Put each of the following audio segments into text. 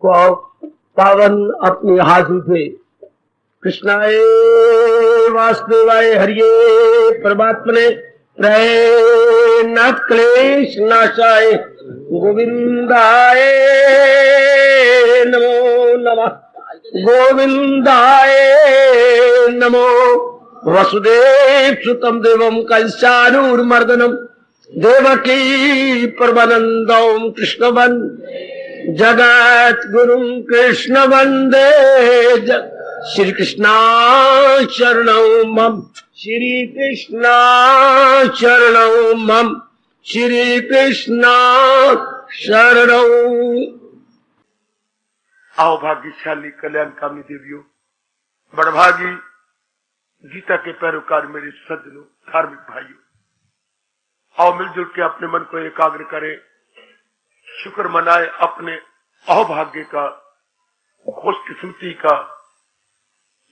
पावन अपनी हाथों से कृष्णाय वासुदेवाय हरिये परमात्मने नाथ क्लेश नाशाय गोविंदाय नमो नमः गोविंदाय नमो वसुदेव सुतम देवम कंसानूर्मर्दनम देवकी परमानंदम कृष्णवन जगत गुरु कृष्ण वंदे श्री कृष्णा शरणं मम श्री कृष्णा शरणं मम श्री कृष्णा शरणं। आओ भाग्यशाली कल्याणकामी देवियों, बड़भागी गीता के पैरोकार मेरे सज्जनों, धार्मिक भाइयों, आओ मिलजुल के अपने मन को एकाग्र करें, शुक्र मनाए अपने अहोभाग्य का, खुशकिस्मती का,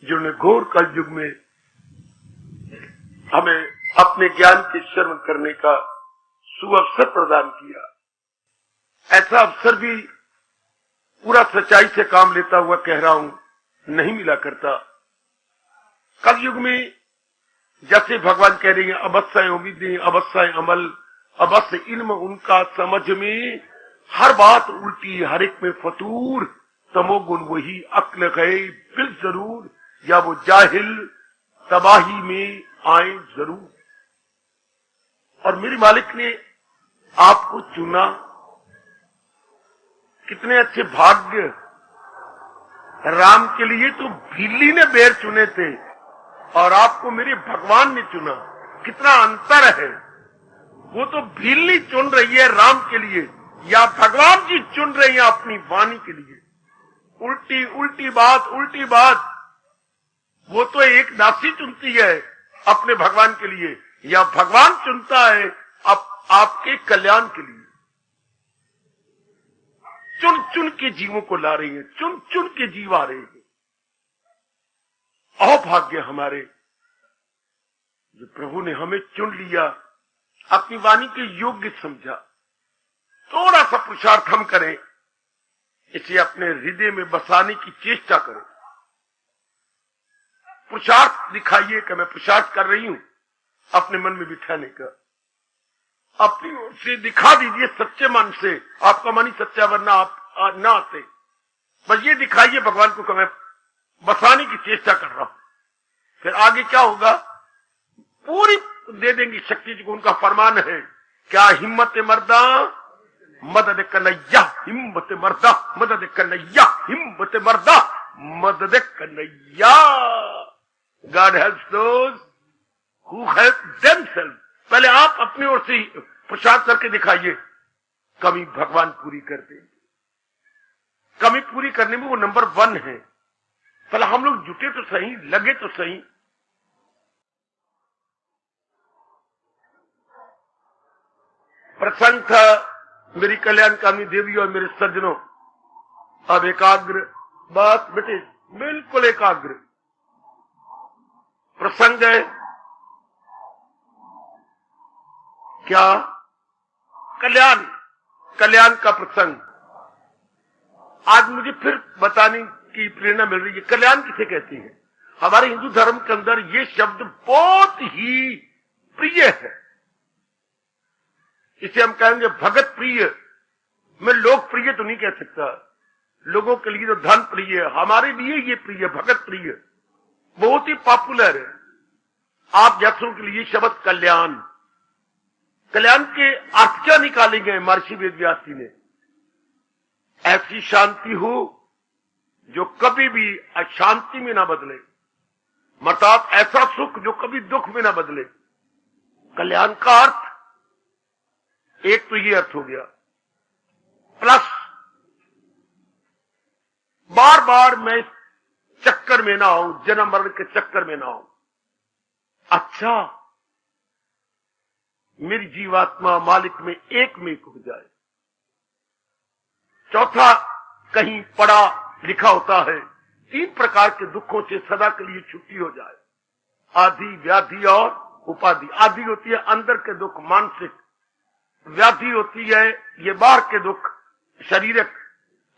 जिन्होंने घोर कलयुग में हमें अपने ज्ञान के श्रवण करने का सुअवसर प्रदान किया। ऐसा अवसर भी पूरा सच्चाई से काम लेता हुआ कह रहा हूं, नहीं मिला करता। कलयुग में जैसे भगवान कह रहे हैं, अवश्य उम्मीदें, अवश्य अमल, अवश्य इल्म उनका समझ में, हर बात उल्टी, हर एक में फतूर, तमोगुण वही, अक्ल गए बिल जरूर, या वो जाहिल तबाही में आए जरूर। और मेरे मालिक ने आपको चुना, कितने अच्छे भाग्य। राम के लिए तो भीली ने बेर चुने थे और आपको मेरे भगवान ने चुना, कितना अंतर है। वो तो भीली चुन रही है राम के लिए, या भगवान जी चुन रही है अपनी वाणी के लिए। उल्टी उल्टी बात, उल्टी बात। वो तो एक दासी चुनती है अपने भगवान के लिए, या भगवान चुनता है आपके कल्याण के लिए। चुन चुन के जीवों को ला रही है, चुन चुन के जीव आ रहे हैं। अहोभाग्य हमारे, जो प्रभु ने हमें चुन लिया, अपनी वाणी के योग्य समझा। थोड़ा सा पुरुषार्थ हम करें, इसे अपने हृदय में बसाने की चेष्टा करें। पुरुषार्थ दिखाइए कि मैं पुरुषार्थ कर रही हूं, अपने मन में बिठाने का। अपनी ओर से दिखा दीजिए सच्चे मन से, आपका मन ही सच्चा, वरना आप ना आते। बस ये दिखाइए भगवान को कि मैं बसाने की चेष्टा कर रहा हूं। फिर आगे क्या होगा, पूरी दे देंगी शक्ति जी को। उनका फरमान है, क्या हिम्मत मर्दा मदद कन्हैया, हिम्मत मर्दा मदद कन्हैया, हिम्मत मर्दा मदद Kanhaiya. God helps those who help themselves। पहले आप अपनी ओर से पुरुषार्थ करके दिखाइए, कमी भगवान पूरी करते। कमी पूरी करने में वो नंबर 1 है। पहले हम लोग जुटे तो सही, लगे तो सही। प्रसंग था मेरी कल्याणकामी देवी और मेरे सज्जनों। अब एकाग्र, बस बेटे बिल्कुल एकाग्र। प्रसंग है क्या, कल्याण, कल्याण का प्रसंग। आज मुझे फिर बताने की प्रेरणा मिल रही है, कल्याण किसे कहते हैं। हमारे हिंदू धर्म के अंदर ये शब्द बहुत ही प्रिय है। इसे हम कहेंगे भगत प्रिय। मैं लोक प्रिय तो नहीं कह सकता, लोगों के लिए तो धन प्रिय है, हमारे लिए ये प्रिय, भगत प्रिय, बहुत ही पॉपुलर है। आप जैसों के लिए शब्द कल्याण, कल्याण के अर्थ क्या निकाले गए महर्षि वेदव्यास जी ने। ऐसी शांति हो जो कभी भी अशांति में ना बदले, मतलब ऐसा सुख जो कभी दुख में ना बदले। कल्याण का अर्थ एक तो ये अर्थ हो गया, प्लस बार बार मैं चक्कर में ना आऊं, जन्म मरण के चक्कर में ना आऊं। अच्छा, मेरी जीवात्मा मालिक में एक हो जाए। चौथा, कहीं पढ़ा लिखा होता है 3 प्रकार के दुखों से सदा के लिए छुट्टी हो जाए, आदि, व्याधि और उपाधि। आदि होती है अंदर के दुख, मानसिक। व्याधि होती है ये बाहर के दुख, शारीरिक।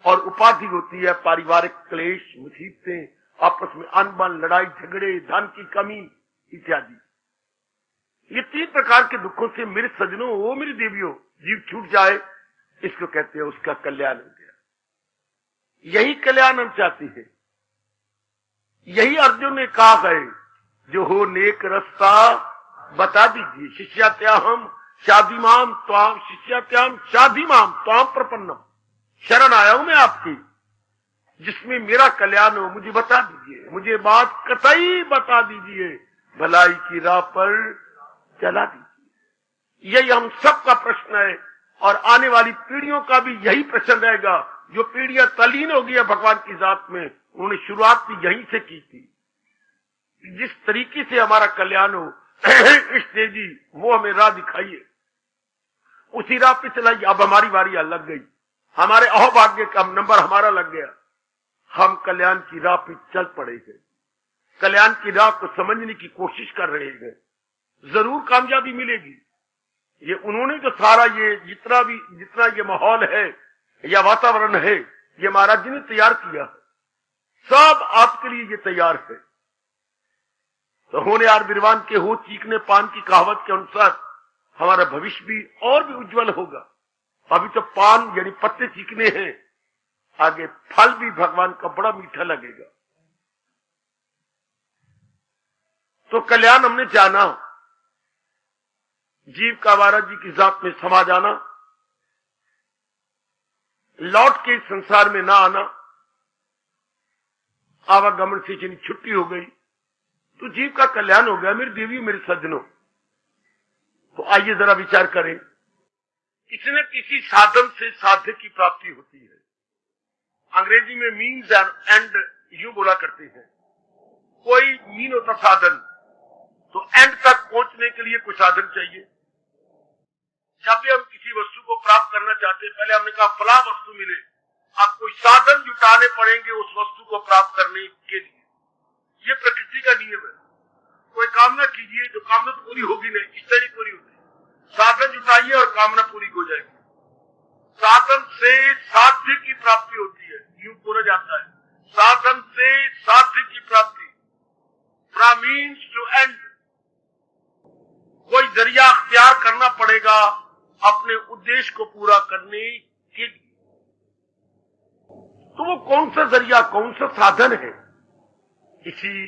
और उपाधि होती है पारिवारिक क्लेश, मुसीबतें, आपस में अनबन, लड़ाई झगड़े, धन की कमी इत्यादि। ये 3 प्रकार के दुखों से मेरे सजनों, वो मेरी देवियों, जीव छूट जाए, इसको कहते हैं उसका कल्याण हो गया। यही कल्याण हम चाहते हैं। यही अर्जुन ने कहा है, जो हो नेक रास्ता बता दीजिए। शिष्यात्याहम शाधिमाम त्वाम, शिष्यात्याम शाधिमाम त्वाम प्रपन्नम, शरण आया हूं मैं आपकी, जिसमें मेरा कल्याण हो, मुझे बता दीजिए, मुझे बात कतई बता दीजिए, भलाई की राह पर चला दीजिए। यही हम सबका प्रश्न है और आने वाली पीढ़ियों का भी यही प्रश्न रहेगा। जो पीढ़ियां तल्लीन हो गई है भगवान की जात में, उन्होंने शुरुआत भी यहीं से की थी। जिस तरीके से हमारा कल्याण हो इष्ट जी, वो हमें राह दिखाइए, उसी राह पे चलाइए। अब हमारी बारी लग गई, हमारे अहोभाग्य का नंबर हमारा लग गया, हम कल्याण की राह पे चल पड़े हैं, कल्याण की राह को समझने की कोशिश कर रहे हैं, जरूर कामयाबी मिलेगी। ये उन्होंने जो सारा ये जितना ये माहौल है या वातावरण है, ये महाराज जी ने तैयार किया है, सब आपके लिए ये तैयार है। तो होने यार बिरवान के हो चीखने पान की कहावत के अनुसार हमारा भविष्य भी और भी उज्जवल होगा। अभी तो पान यानी पत्ते चीखने हैं, आगे फल भी भगवान का बड़ा मीठा लगेगा। तो कल्याण हमने जाना, जीव का महाराज जी की जात में समा जाना, लौट के संसार में ना आना, आवागमन से जिन छुट्टी हो गई, तो जीव का कल्याण हो गया। मेरी देवी, मेरे सज्जनों, तो आइए जरा विचार करें। किसी न किसी साधन से साध्य की प्राप्ति होती है। अंग्रेजी में मीन्स एंड यूं बोला करते हैं। कोई मीन होता साधन, तो एंड तक पहुंचने के लिए कोई साधन चाहिए। जब भी हम किसी वस्तु को प्राप्त करना चाहते हैं, पहले हमने कहा फला वस्तु मिले, अब कोई साधन जुटाने पड़ेंगे उस वस्तु को प्राप्त करने के लिए। ये प्रकृति का नियम है। कोई कामना कीजिए, जो कामना तो पूरी होगी नहीं, इच्छा नहीं पूरी होती। साधन जुटाइए और कामना पूरी हो जाएगी। साधन से साध्य की प्राप्ति होती है, यूं बोला जाता है, साधन से साध्य की प्राप्ति, फ्रॉम मीन्स टू एंड। कोई जरिया अख्तियार करना पड़ेगा अपने उद्देश्य को पूरा करने के लिए। तो वो कौन सा जरिया, कौन सा साधन है, इसी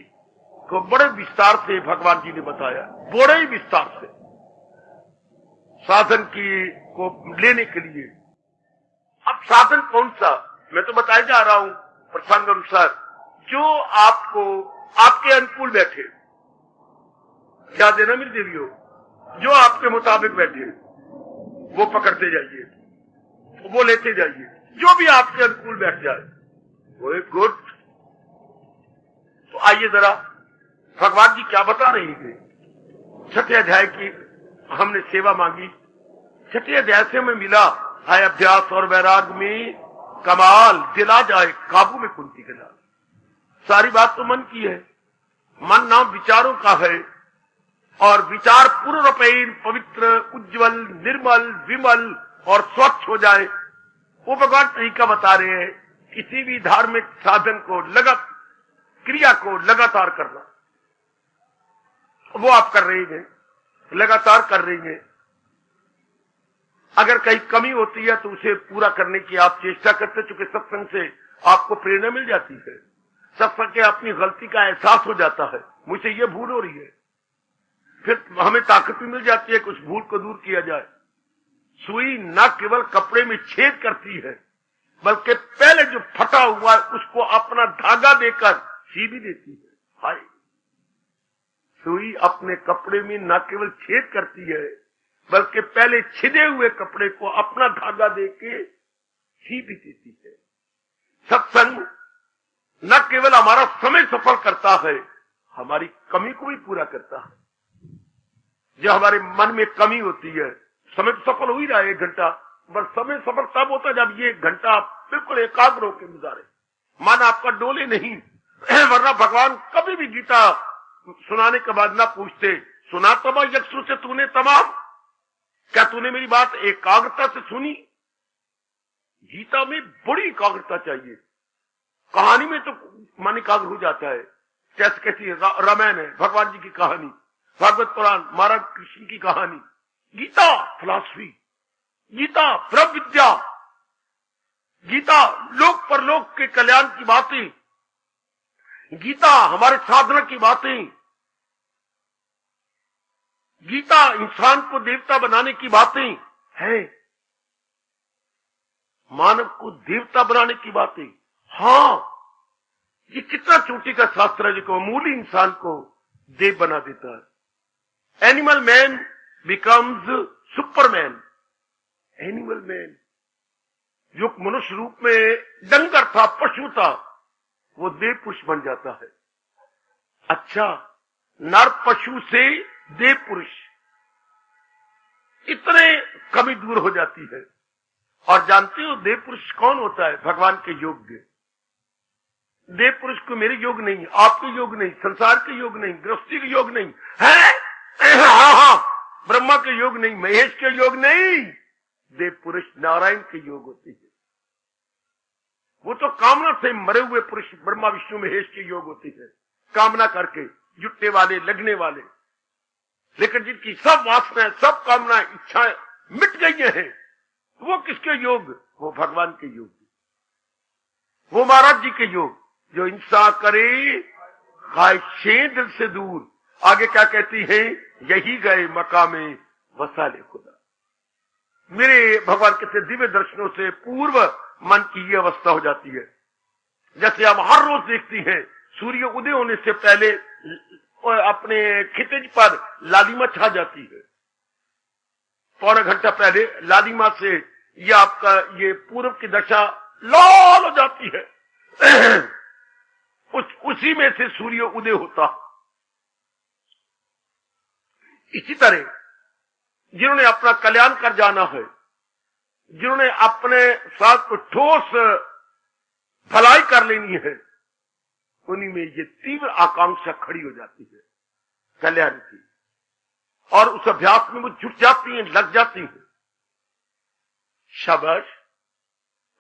को बड़े विस्तार से भगवान जी ने बताया, बड़े ही विस्तार से साधन की को लेने के लिए। अब साधन कौन सा, मैं तो बताया जा रहा हूं प्रसंग अनुसार, जो आपको आपके अनुकूल बैठे, क्या देना मेरी देवियों, जो आपके मुताबिक बैठे वो पकड़ते जाइए, वो लेते जाइए, जो भी आपके अनुकूल बैठ जाए वो एक गुड। तो आइए जरा भगवान जी क्या बता रहे थे। 6ठे अध्याय की हमने सेवा मांगी, 6ठे अध्याय से हमें मिला है अभ्यास और वैराग में कमाल, दिला जाए काबू में कुंती के लाल। सारी बात तो मन की है, मन नाम विचारों का है, और विचार पूर्णपेन पवित्र, उज्जवल, निर्मल, विमल और स्वच्छ हो जाए, वो भगवान तरीका बता रहे हैं। किसी भी धार्मिक साधन को क्रिया को लगातार करना, वो आप कर रही हैं, लगातार कर रही हैं। अगर कहीं कमी होती है तो उसे पूरा करने की आप चेष्टा करते, चूंकि सत्संग से आपको प्रेरणा मिल जाती है, सत्संग के अपनी गलती का एहसास हो जाता है, मुझसे ये भूल हो रही है, फिर हमें ताकत भी मिल जाती है कुछ भूल को दूर किया जाए। सुई न केवल कपड़े में छेद करती है, बल्कि पहले जो फटा हुआ है उसको अपना धागा देकर सी भी देती है। हाय, सुई अपने कपड़े में न केवल छेद करती है, बल्कि पहले छिदे हुए कपड़े को अपना धागा देके सी भी देती है। सत्संग न केवल हमारा समय सफल करता है, हमारी कमी को भी पूरा करता है। जो हमारे मन में कमी होती है, समय तो सफल हो ही रहा है 1 घंटा, बस समय सफल तब होता है जब ये 1 घंटा आप बिल्कुल एकाग्र होकर गुजारे, मन आपका डोले नहीं। वरना भगवान कभी भी गीता सुनाने के बाद ना पूछते, सुना तमा यक्षु से तूने तमाम, क्या तूने मेरी बात एकाग्रता से सुनी? गीता में बड़ी एकाग्रता चाहिए। कहानी में तो मन एकाग्र हो जाता है, जैसे कैसी रामायण है, भगवान जी की कहानी, भागवत पुराण, महाराज कृष्ण की कहानी। गीता फिलॉसफी, गीता ब्रह्म विद्या, गीता लोक परलोक के कल्याण की बातें, गीता हमारे साधना की बातें, गीता इंसान को देवता बनाने की बातें है, मानव को देवता बनाने की बातें। हाँ, ये कितना चोटी का शास्त्र है जो मामूली इंसान को देव बना देता है। Animal man becomes Superman. Animal man जो मनुष्य रूप में डंगर था, पशु था, वो देव पुरुष बन जाता है। अच्छा, नर पशु से देव पुरुष, इतने कमी दूर हो जाती है। और जानते हो देव पुरुष कौन होता है? भगवान के योग्य। देव पुरुष को मेरे योग नहीं, आपके योग नहीं, संसार के योग नहीं, गृहस्थी के योग नहीं है, हाँ, ब्रह्मा के योग नहीं, महेश के योग नहीं, देव पुरुष नारायण के योग होते हैं। वो तो कामना से मरे हुए पुरुष ब्रह्मा विष्णु महेश के योग होते हैं, कामना करके जुटने वाले, लगने वाले। लेकिन जिनकी सब वासनाएं, सब कामनाएं, इच्छाएं मिट गई हैं, वो किसके योग? वो भगवान के योग, वो महाराज जी के योग। जो इंसान करे ख्वाहिशें दिल से दूर। आगे क्या कहती है? यही गए मकामे वसा ले खुदा। मेरे भगवान के दिव्य दर्शनों से पूर्व मन की ये अवस्था हो जाती है। जैसे हम हर रोज देखती हैं, सूर्य उदय होने से पहले अपने खितिज पर लालिमा छा जाती है। पौना घंटा पहले लालिमा से ये आपका ये पूर्व की दशा लाल हो जाती है। उसी में से सूर्य उदय होता। इसी तरह जिन्होंने अपना कल्याण कर जाना है, जिन्होंने अपने साथ ठोस भलाई कर लेनी है, उन्हीं में ये तीव्र आकांक्षा खड़ी हो जाती है कल्याण की, और उस अभ्यास में वो जुट जाती हैं, लग जाती हैं। शाबाश।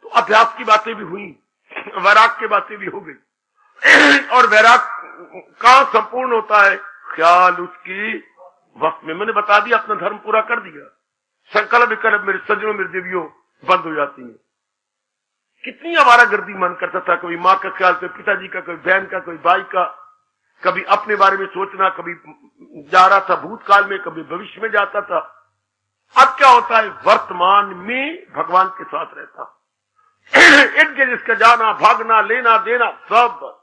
तो अभ्यास की बातें भी हुई, वैराग की बातें भी हो गई। और वैराग कहां संपूर्ण होता है? ख्याल उसकी वक्त में। मैंने बता दिया, अपना धर्म पूरा कर दिया। संकल्प विकल्प मेरे सज्जनों, मेरे देवियों बंद हो जाती है। कितनी हमारा गर्दी मन करता था, कभी माँ का ख्याल, कभी पिताजी का, कभी बहन का, कभी भाई का, कभी अपने बारे में सोचना, कभी जा रहा था भूतकाल में, कभी भविष्य में जाता था। अब क्या होता है? वर्तमान में भगवान के साथ रहता। इर्द गिर्द इसका जाना, भागना, लेना देना सब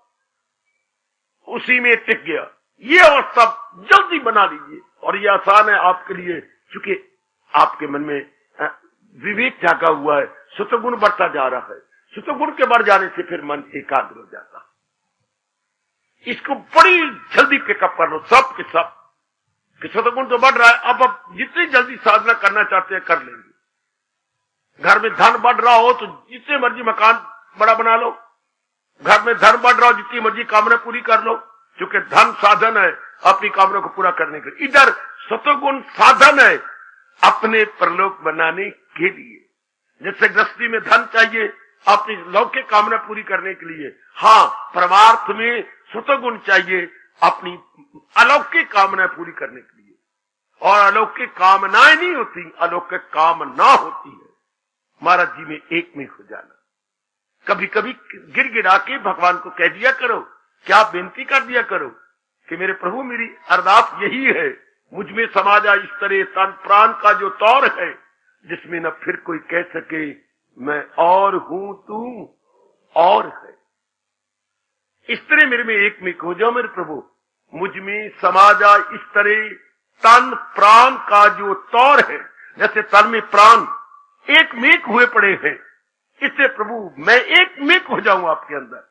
उसी में टिक गया। ये अवस्था जल्दी बना लीजिए, और ये आसान है आपके लिए, क्योंकि आपके मन में विवेक जागा हुआ है, सत्वगुण बढ़ता जा रहा है। सत्वगुण के बढ़ जाने से फिर मन एकाग्र हो जाता। इसको बड़ी जल्दी पिकअप कर लो, सब के सब, कि सत्वगुण तो बढ़ रहा है, अब जितनी जल्दी साधना करना चाहते हैं कर लेंगे। घर में धन बढ़ रहा हो तो जितने मर्जी मकान बड़ा बना लो, घर में धन बढ़ रहा हो जितनी मर्जी कामना पूरी कर लो, क्योंकि धन साधन है अपनी कामना को पूरा करने के लिए। इधर सत्वगुण साधन है अपने परलोक बनाने के लिए। जैसे गृहस्थी में धन चाहिए अपनी लौकिक कामना पूरी करने के लिए, हाँ, परमार्थ में सत्वगुण चाहिए अपनी अलौकिक कामना पूरी करने के लिए। और अलौकिक कामनाएं नहीं होती, अलौकिक कामना होती है। महाराज जी में एक में हो जाना। कभी कभी गिड़गिड़ा के भगवान को कह दिया करो, क्या बेनती कर दिया करो कि मेरे प्रभु, मेरी अरदास यही है, मुझ में समा जा इस तरह तन प्राण का जो तौर है, जिसमें न फिर कोई कह सके मैं और हूं, तू और है। इस तरह मेरे में एक में हो जाओ मेरे प्रभु, मुझ में समा जा इस तरह तन प्राण का जो तौर है। जैसे तन में प्राण एक मेक हुए पड़े हैं, इससे प्रभु मैं एक मेक हो जाऊं आपके अंदर।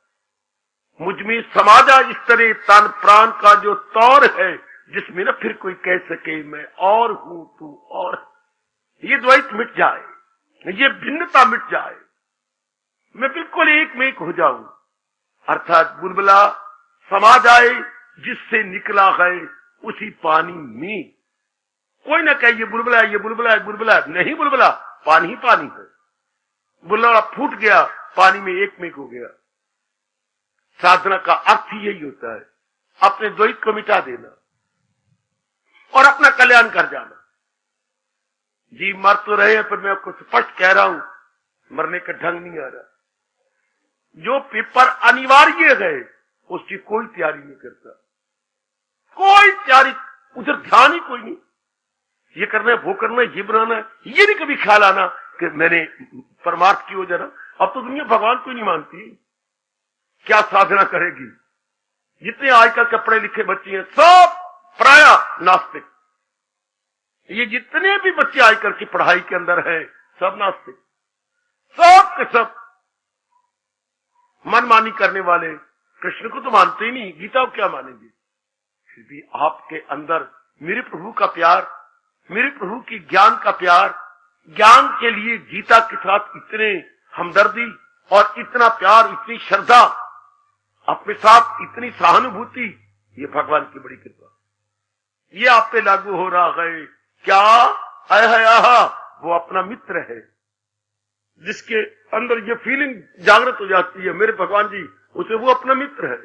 मुझ में समा जा इस तरह तन प्राण का जो तौर है, जिसमें न फिर कोई कह सके मैं और हूं, तू और। ये द्वैत मिट जाए, ये भिन्नता मिट जाए, मैं बिल्कुल एक में एक हो जाऊं। अर्थात बुलबुला समा जाए जिससे निकला है उसी पानी में। कोई ना कहे ये बुलबुला है, ये बुलबुला है, बुलबुला है। नहीं बुलबुला, पानी ही पानी है। बुल्लड़ा फूट गया, पानी में एक मेघ हो गया। साधना का अर्थ ही यही होता है, अपने द्वैत को मिटा देना और अपना कल्याण कर जाना। जी मर तो रहे हैं, पर मैं आपको स्पष्ट कह रहा हूं, मरने का ढंग नहीं आ रहा। जो पेपर अनिवार्य है उसकी कोई तैयारी नहीं करता, कोई तैयारी, उधर ध्यान ही कोई नहीं। ये करना है, वो करना है, ये बनाना है, ये नहीं कभी ख्याल आना कि मैंने परमार्थ की हो जाना। अब तो दुनिया भगवान को ही नहीं मानती, क्या साधना करेगी? जितने आजकल के पढ़े लिखे बच्चे हैं सब प्राय नास्तिक। ये जितने भी बच्चे आजकल की पढ़ाई के अंदर हैं सब नास्तिक, सब के सब मनमानी करने वाले। कृष्ण को तो मानते ही नहीं, गीता को क्या मानेंगे? फिर भी आपके अंदर मेरे प्रभु का प्यार, मेरे प्रभु की ज्ञान का प्यार, ज्ञान के लिए गीता के साथ इतने हमदर्दी और इतना प्यार, इतनी श्रद्धा, अपने साथ इतनी सहानुभूति, ये भगवान की बड़ी कृपा। ये आप पे लागू हो रहा है। क्या वो अपना मित्र है, जिसके अंदर ये फीलिंग जागृत हो जाती है, मेरे भगवान जी, उसे वो अपना मित्र है।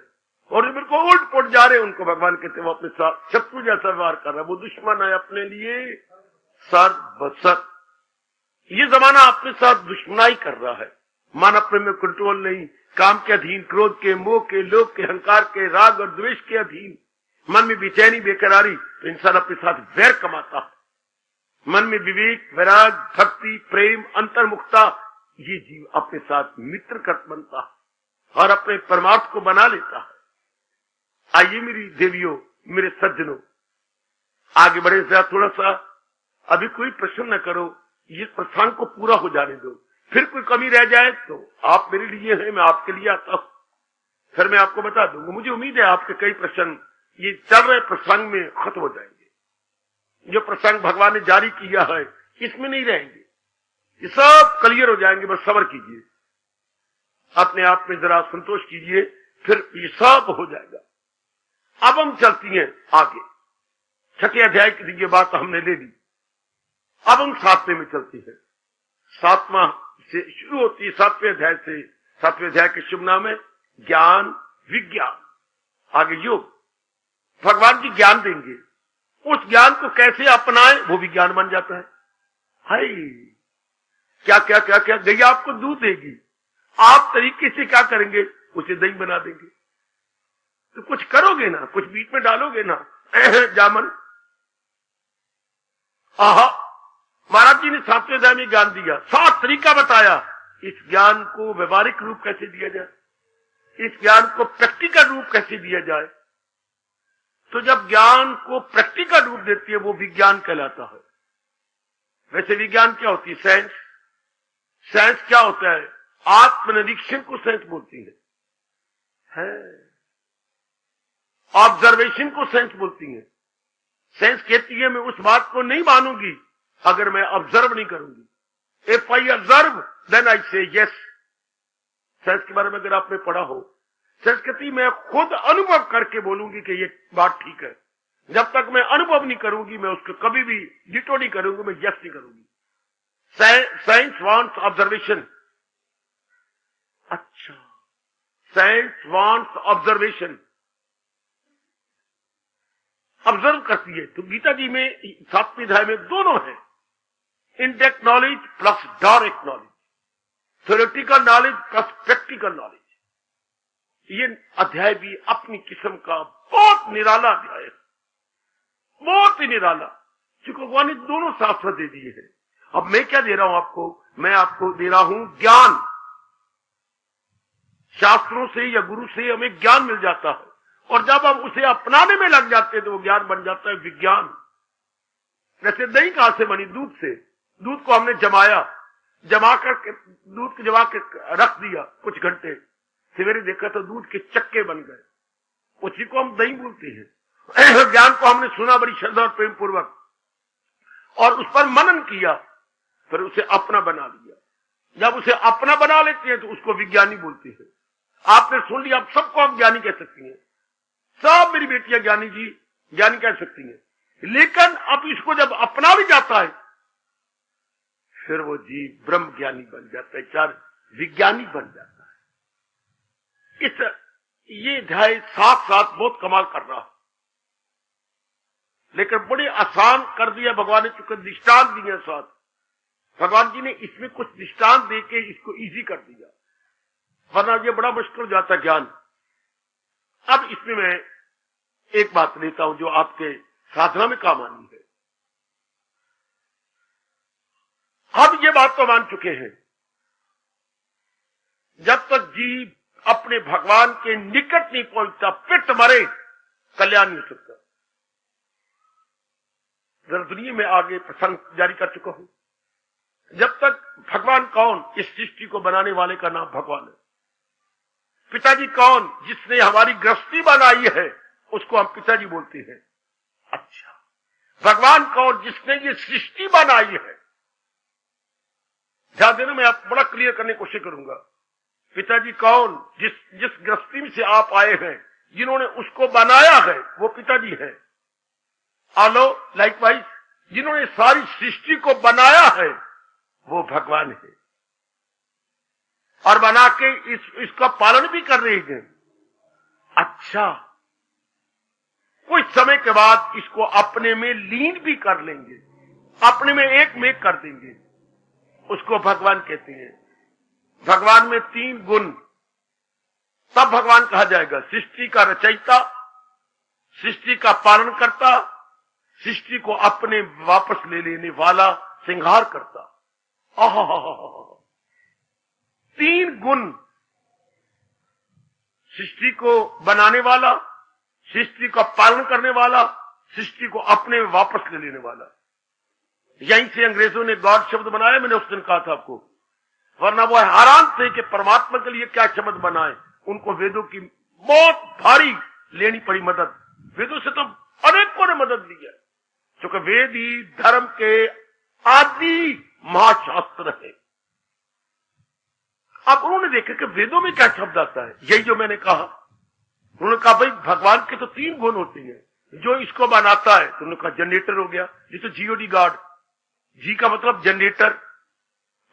और जो मेरे को उल्ट पुट जा रहे हैं उनको भगवान कहते हैं वो अपने साथ शत्रु जैसा व्यवहार कर रहा है, वो दुश्मन है अपने लिए सर्वसत। ये जमाना अपने साथ दुश्मनाई कर रहा है, मन अपने में कंट्रोल नहीं, काम के अधीन, क्रोध के, मोह के, लोभ के, अहंकार के, राग और द्वेष के अधीन, मन में बेचैनी बेकरारी, तो इंसान अपने साथ वैर कमाता है। मन में विवेक, वैराग, भक्ति, प्रेम, अंतर्मुखता, ये जीव अपने साथ मित्र कर बनता है और अपने परमार्थ को बना लेता है। आइए मेरी देवियों, मेरे सज्जनों, आगे बढ़े जरा थोड़ा सा। अभी कोई प्रश्न न करो, ये प्रसंग को पूरा हो जाने दो, फिर कोई कमी रह जाए तो आप मेरे लिए हैं, मैं आपके लिए आता हूं, फिर मैं आपको बता दूंगा। मुझे उम्मीद है आपके कई प्रश्न ये चल रहे प्रसंग में खत्म हो जाएंगे। जो प्रसंग भगवान ने जारी किया है इसमें नहीं रहेंगे, ये सब क्लियर हो जाएंगे। बस सब्र कीजिए, अपने आप में जरा संतोष कीजिए, फिर ये सब हो जाएगा। अब हम चलती हैं आगे, छठे अध्याय की ये बात हमने ले ली, अब हम 7वें में चलते हैं। 7वां से शुरू होती है 7वें अध्याय से। 7वें अध्याय के शुभ नाम है ज्ञान विज्ञान, आगे योग। भगवान जी ज्ञान देंगे, उस ज्ञान को कैसे अपनाएं वो विज्ञान बन जाता है। हाय क्या क्या क्या क्या, गैया आपको दूध देगी, आप तरीके से क्या करेंगे, उसे दही बना देंगे। तो कुछ करोगे ना, कुछ बीच में डालोगे ना, जामन। आहा, महाराज जी ने 7वें अध्याय में ज्ञान दिया, 7 तरीका बताया। इस ज्ञान को व्यवहारिक रूप कैसे दिया जाए, इस ज्ञान को प्रैक्टिकल रूप कैसे दिया जाए। तो जब ज्ञान को प्रैक्टिकल रूप देती है वो विज्ञान कहलाता है। वैसे विज्ञान क्या होती है? साइंस। साइंस क्या होता है? आत्मनिरीक्षण को साइंस बोलती है। ऑब्जर्वेशन को साइंस बोलती है। साइंस कहती है मैं उस बात को नहीं मानूंगी अगर मैं ऑब्जर्व नहीं करूंगी। If I observe then I say yes. Science के बारे में अगर आपने पढ़ा हो, साइंस कहती मैं खुद अनुभव करके बोलूंगी कि ये बात ठीक है। जब तक मैं अनुभव नहीं करूंगी मैं उसको कभी भी डिटो नहीं करूंगी, मैं यस नहीं करूंगी। Science wants observation. अच्छा, साइंस वांट्स ऑब्जर्वेशन, ऑब्जर्व करती है। तो गीता जी में 7वें अध्याय में दोनों है, indirect knowledge plus direct knowledge, theoretical knowledge plus practical knowledge. ये अध्याय भी अपनी किस्म का बहुत निराला अध्याय है, बहुत ही निराला, क्योंकि भगवान ने दोनों शास्त्र दे दिए हैं। अब मैं क्या दे रहा हूं आपको? मैं आपको दे रहा हूं ज्ञान। शास्त्रों से या गुरु से हमें ज्ञान मिल जाता है, और जब हम उसे अपनाने में लग जाते हैं तो वो ज्ञान बन जाता है विज्ञान। वैसे दही कहां से बनी? दूध से। दूध को हमने जमाया, दूध को जमा के रख दिया कुछ घंटे, सवेरे देखा तो दूध के चक्के बन गए, उसी को हम दही बोलते हैं। ज्ञान को हमने सुना बड़ी श्रद्धा और प्रेम पूर्वक, और उस पर मनन किया, फिर उसे अपना बना लिया। जब उसे अपना बना लेते हैं तो उसको विज्ञानी बोलते हैं। आपने सुन लिया, आप सबको आप ज्ञानी कह सकती हैं, सब मेरी बेटियां ज्ञानी जी ज्ञानी कह सकती हैं। लेकिन अब इसको जब अपना भी जाता है फिर वो जीव ब्रह्म ज्ञानी बन जाता है, चार विज्ञानी बन जाता है। ये अध्याय साथ साथ बहुत कमाल कर रहा है, लेकिन बड़े आसान कर दिया भगवान ने, चूंकि दृष्टांत दिए साथ। भगवान जी ने इसमें कुछ दृष्टांत देके इसको इजी कर दिया, वरना ये बड़ा मुश्किल हो जाता ज्ञान। अब इसमें मैं एक बात लेता हूं जो आपके साधना में काम आनी है। अब ये बात तो मान चुके हैं, जब तक जीव अपने भगवान के निकट नहीं पहुंचता, पिट मरे, कल्याण नहीं हो सकता। जरा दुनिया में आगे प्रसंग जारी कर चुका हूं। जब तक भगवान कौन, इस सृष्टि को बनाने वाले का नाम भगवान है। पिताजी कौन, जिसने हमारी गृहस्थी बनाई है, उसको हम पिताजी बोलते हैं। अच्छा, भगवान कौन, जिसने ये सृष्टि बनाई है। ध्यान देना, मैं आप बड़ा क्लियर करने की कोशिश करूंगा। पिताजी कौन, जिस गृहस्थी में से आप आए हैं, जिन्होंने उसको बनाया है, वो पिताजी है। आलो लाइकवाइज, जिन्होंने सारी सृष्टि को बनाया है, वो भगवान है, और बना के इसका पालन भी कर रहे हैं। अच्छा, कुछ समय के बाद इसको अपने में लीन भी कर लेंगे, अपने में एक में कर देंगे, उसको भगवान कहते हैं। भगवान में 3 गुण, तब भगवान कहा जाएगा। सृष्टि का रचयिता, सृष्टि का पालन करता, सृष्टि को अपने वापस ले लेने वाला, सिंगार करता। 3 गुण, सृष्टि को बनाने वाला, सृष्टि का पालन करने वाला, सृष्टि को अपने वापस ले लेने वाला। यहीं से अंग्रेजों ने गॉड शब्द बनाया, मैंने उस दिन कहा था आपको, वरना वो हैरान थे कि परमात्मा के लिए क्या शब्द बनाए। उनको वेदों की बहुत भारी लेनी पड़ी मदद। वेदों से तो अनेकों ने मदद ली है, क्योंकि वेद ही धर्म के आदि महाशास्त्र है। अब उन्होंने देखा कि वेदों में क्या शब्द आता है, यही जो मैंने कहा। उन्होंने कहा भाई भगवान के तो 3 गुण होते हैं, जो इसको बनाता है, तो उन्होंने कहा जनरेटर हो गया, जैसे जीओडी गॉड, जी का मतलब जनरेटर,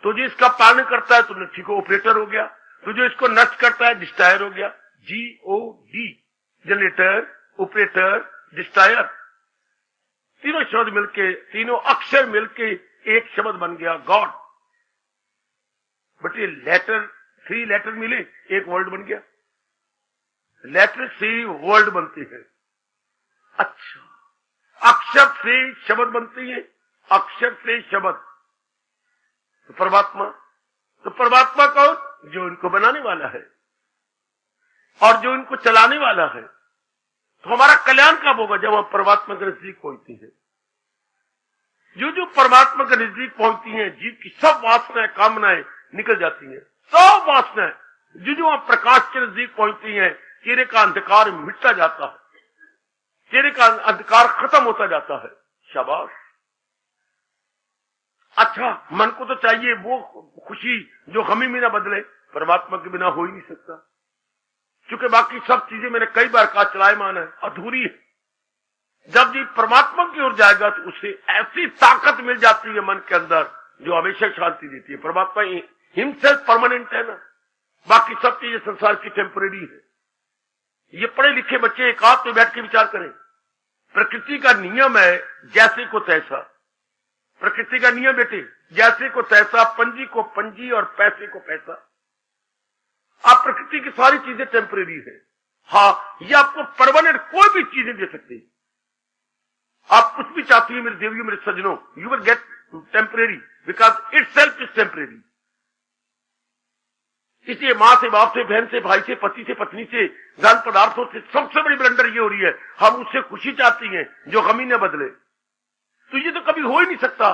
तो जो इसका पालन करता है तो ठीक है ऑपरेटर हो गया, तो जो इसको नष्ट करता है डिस्ट्रॉयर हो गया। GOD, जनरेटर, ऑपरेटर, डिस्ट्रॉयर, तीनों शब्द मिलके, तीनों अक्षर मिलके एक शब्द बन गया गॉड। बट ये लेटर 3 लेटर मिले, एक वर्ड बन गया। लेटर से वर्ड बनते हैं। अच्छा, अक्षर से शब्द बनती है, अक्षर से शब्द। तो परमात्मा कौन, जो इनको बनाने वाला है और जो इनको चलाने वाला है। तो हमारा कल्याण कब होगा, जब हम परमात्मा के नजदीक पहुंचती है। जो परमात्मा के नजदीक पहुंचती हैं, जीव की सब वासनाएं, कामनाएं निकल जाती हैं, सब वासनाएं। जो हम प्रकाश के नजदीक पहुंचती हैं, चेहरे का अंधकार मिटता जाता है, चेहरे का अंधकार खत्म होता जाता है। शाबाश। अच्छा, मन को तो चाहिए वो खुशी जो हमें में ना बदले, परमात्मा के बिना हो ही नहीं सकता, क्योंकि बाकी सब चीजें मैंने कई बार कहा चलायमान है, अधूरी है। जब जी परमात्मा की ओर जाएगा तो उसे ऐसी ताकत मिल जाती है मन के अंदर, जो हमेशा शांति देती है। परमात्मा हिमसेल्फ परमानेंट है ना, बाकी सब चीजें संसार की टेम्परेरी है। ये पढ़े लिखे बच्चे एकांत में बैठ के विचार करें। प्रकृति का नियम है जैसे को तैसा, प्रकृति का नियम बेटे, जैसे को तैसा, पंजी को पंजी और पैसे को पैसा। आप प्रकृति की सारी चीजें टेम्परेरी है। हाँ, ये आपको परमानेंट कोई भी चीजें दे सकती है। आप कुछ भी चाहती है मेरे देवियों, मेरे सज्जनों, you will get temporary, because it self is temporary. इसलिए मां से, बाप से, बहन से, भाई से, पति से, पत्नी से, धन पदार्थों से सबसे बड़ी ब्लंडर ये हो रही है, हम उससे खुशी चाहती हैं जो गमी न बदले। तो ये तो कभी हो ही नहीं सकता।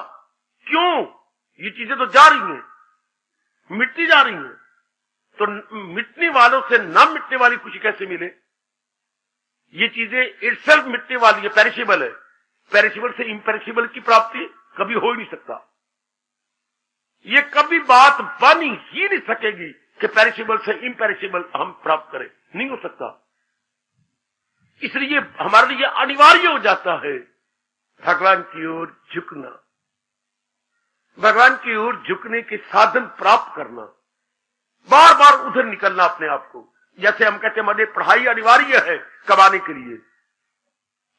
क्यों? ये चीजें तो जा रही हैं, मिटती जा रही हैं, तो मिटने वालों से न मिटने वाली खुशी कैसे मिले? ये चीजें इटसेल्फ मिटने वाली है, पेरिशेबल है। पेरिशेबल से इम्पेरिशेबल की प्राप्ति कभी हो ही नहीं सकता। ये कभी बात बन ही नहीं सकेगी कि पेरिशेबल से इम्पेरिशेबल हम प्राप्त करें, नहीं हो सकता। इसलिए हमारे लिए अनिवार्य हो जाता है भगवान की ओर झुकना। भगवान की ओर झुकने के साधन प्राप्त करना, बार बार उधर निकलना अपने आप को। जैसे हम कहते हैं हमारे पढ़ाई अनिवार्य है कमाने के लिए,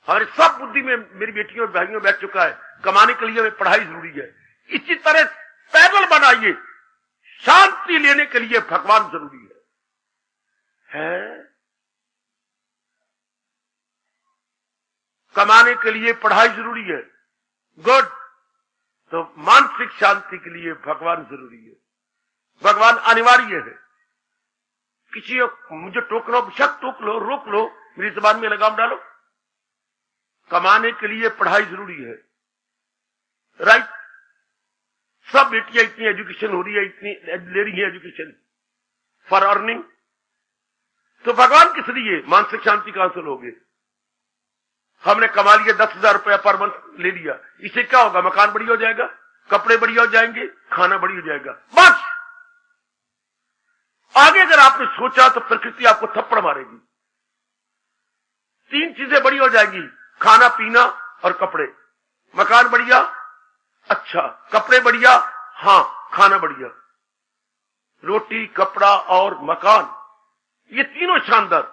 हमारे सब बुद्धि में मेरी बेटियों और भाइयों बैठ चुका है, कमाने के लिए हमें पढ़ाई जरूरी है। इसी तरह पैदल बनाइए, शांति लेने के लिए भगवान जरूरी है? कमाने के लिए पढ़ाई जरूरी है, गुड, तो मानसिक शांति के लिए भगवान जरूरी है, भगवान अनिवार्य है। किसी मुझे टोक लो, शक टोक लो, रोक लो, मेरी जुबान में लगाम डालो, कमाने के लिए पढ़ाई जरूरी है, राइट? सब बेटियां इतनी एजुकेशन हो रही है, इतनी ले रही है एजुकेशन फॉर अर्निंग, तो भगवान किस लिए? मानसिक शांति कहां से लोगे? हमने कमा लिया 10,000 रुपया पर मंथ ले लिया, इससे क्या होगा? मकान बढ़िया हो जाएगा, कपड़े बढ़िया हो जाएंगे, खाना बढ़िया हो जाएगा, बस। आगे अगर आपने सोचा तो प्रकृति आपको थप्पड़ मारेगी। 3 चीजें बढ़िया हो जाएगी, खाना पीना और कपड़े। मकान बढ़िया, अच्छा, कपड़े बढ़िया, हां, खाना बढ़िया, रोटी कपड़ा और मकान, ये तीनों शानदार,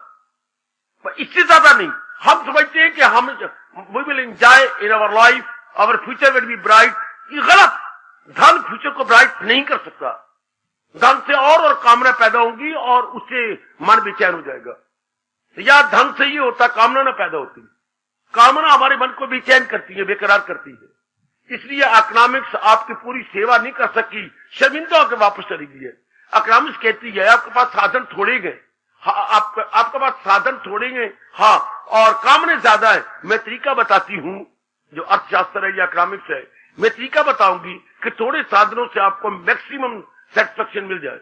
इससे ज्यादा नहीं। हम समझते हैं कि हम we will enjoy in our life, our future will be bright, ये गलत। धन फ्यूचर को ब्राइट नहीं कर सकता, धन से और कामना पैदा होगी और उससे मन बेचैन हो जाएगा। या धन से ये होता कामना ना पैदा होती, कामना हमारे मन को बेचैन करती है, बेकरार करती है। इसलिए इकोनॉमिक्स आपकी पूरी सेवा नहीं कर सकी, शर्मिंदा होकर वापस चली गई है। इकोनॉमिक्स कहती है आपके पास साधन थोड़े गए, आपके पास साधन थोड़े हैं, हाँ, और कामने ज्यादा है। मैं तरीका बताती हूं, जो अर्थशास्त्र है या इकोनॉमिक्स है, मैं तरीका बताऊंगी कि थोड़े साधनों से आपको मैक्सिमम सेटिस्फेक्शन मिल जाए।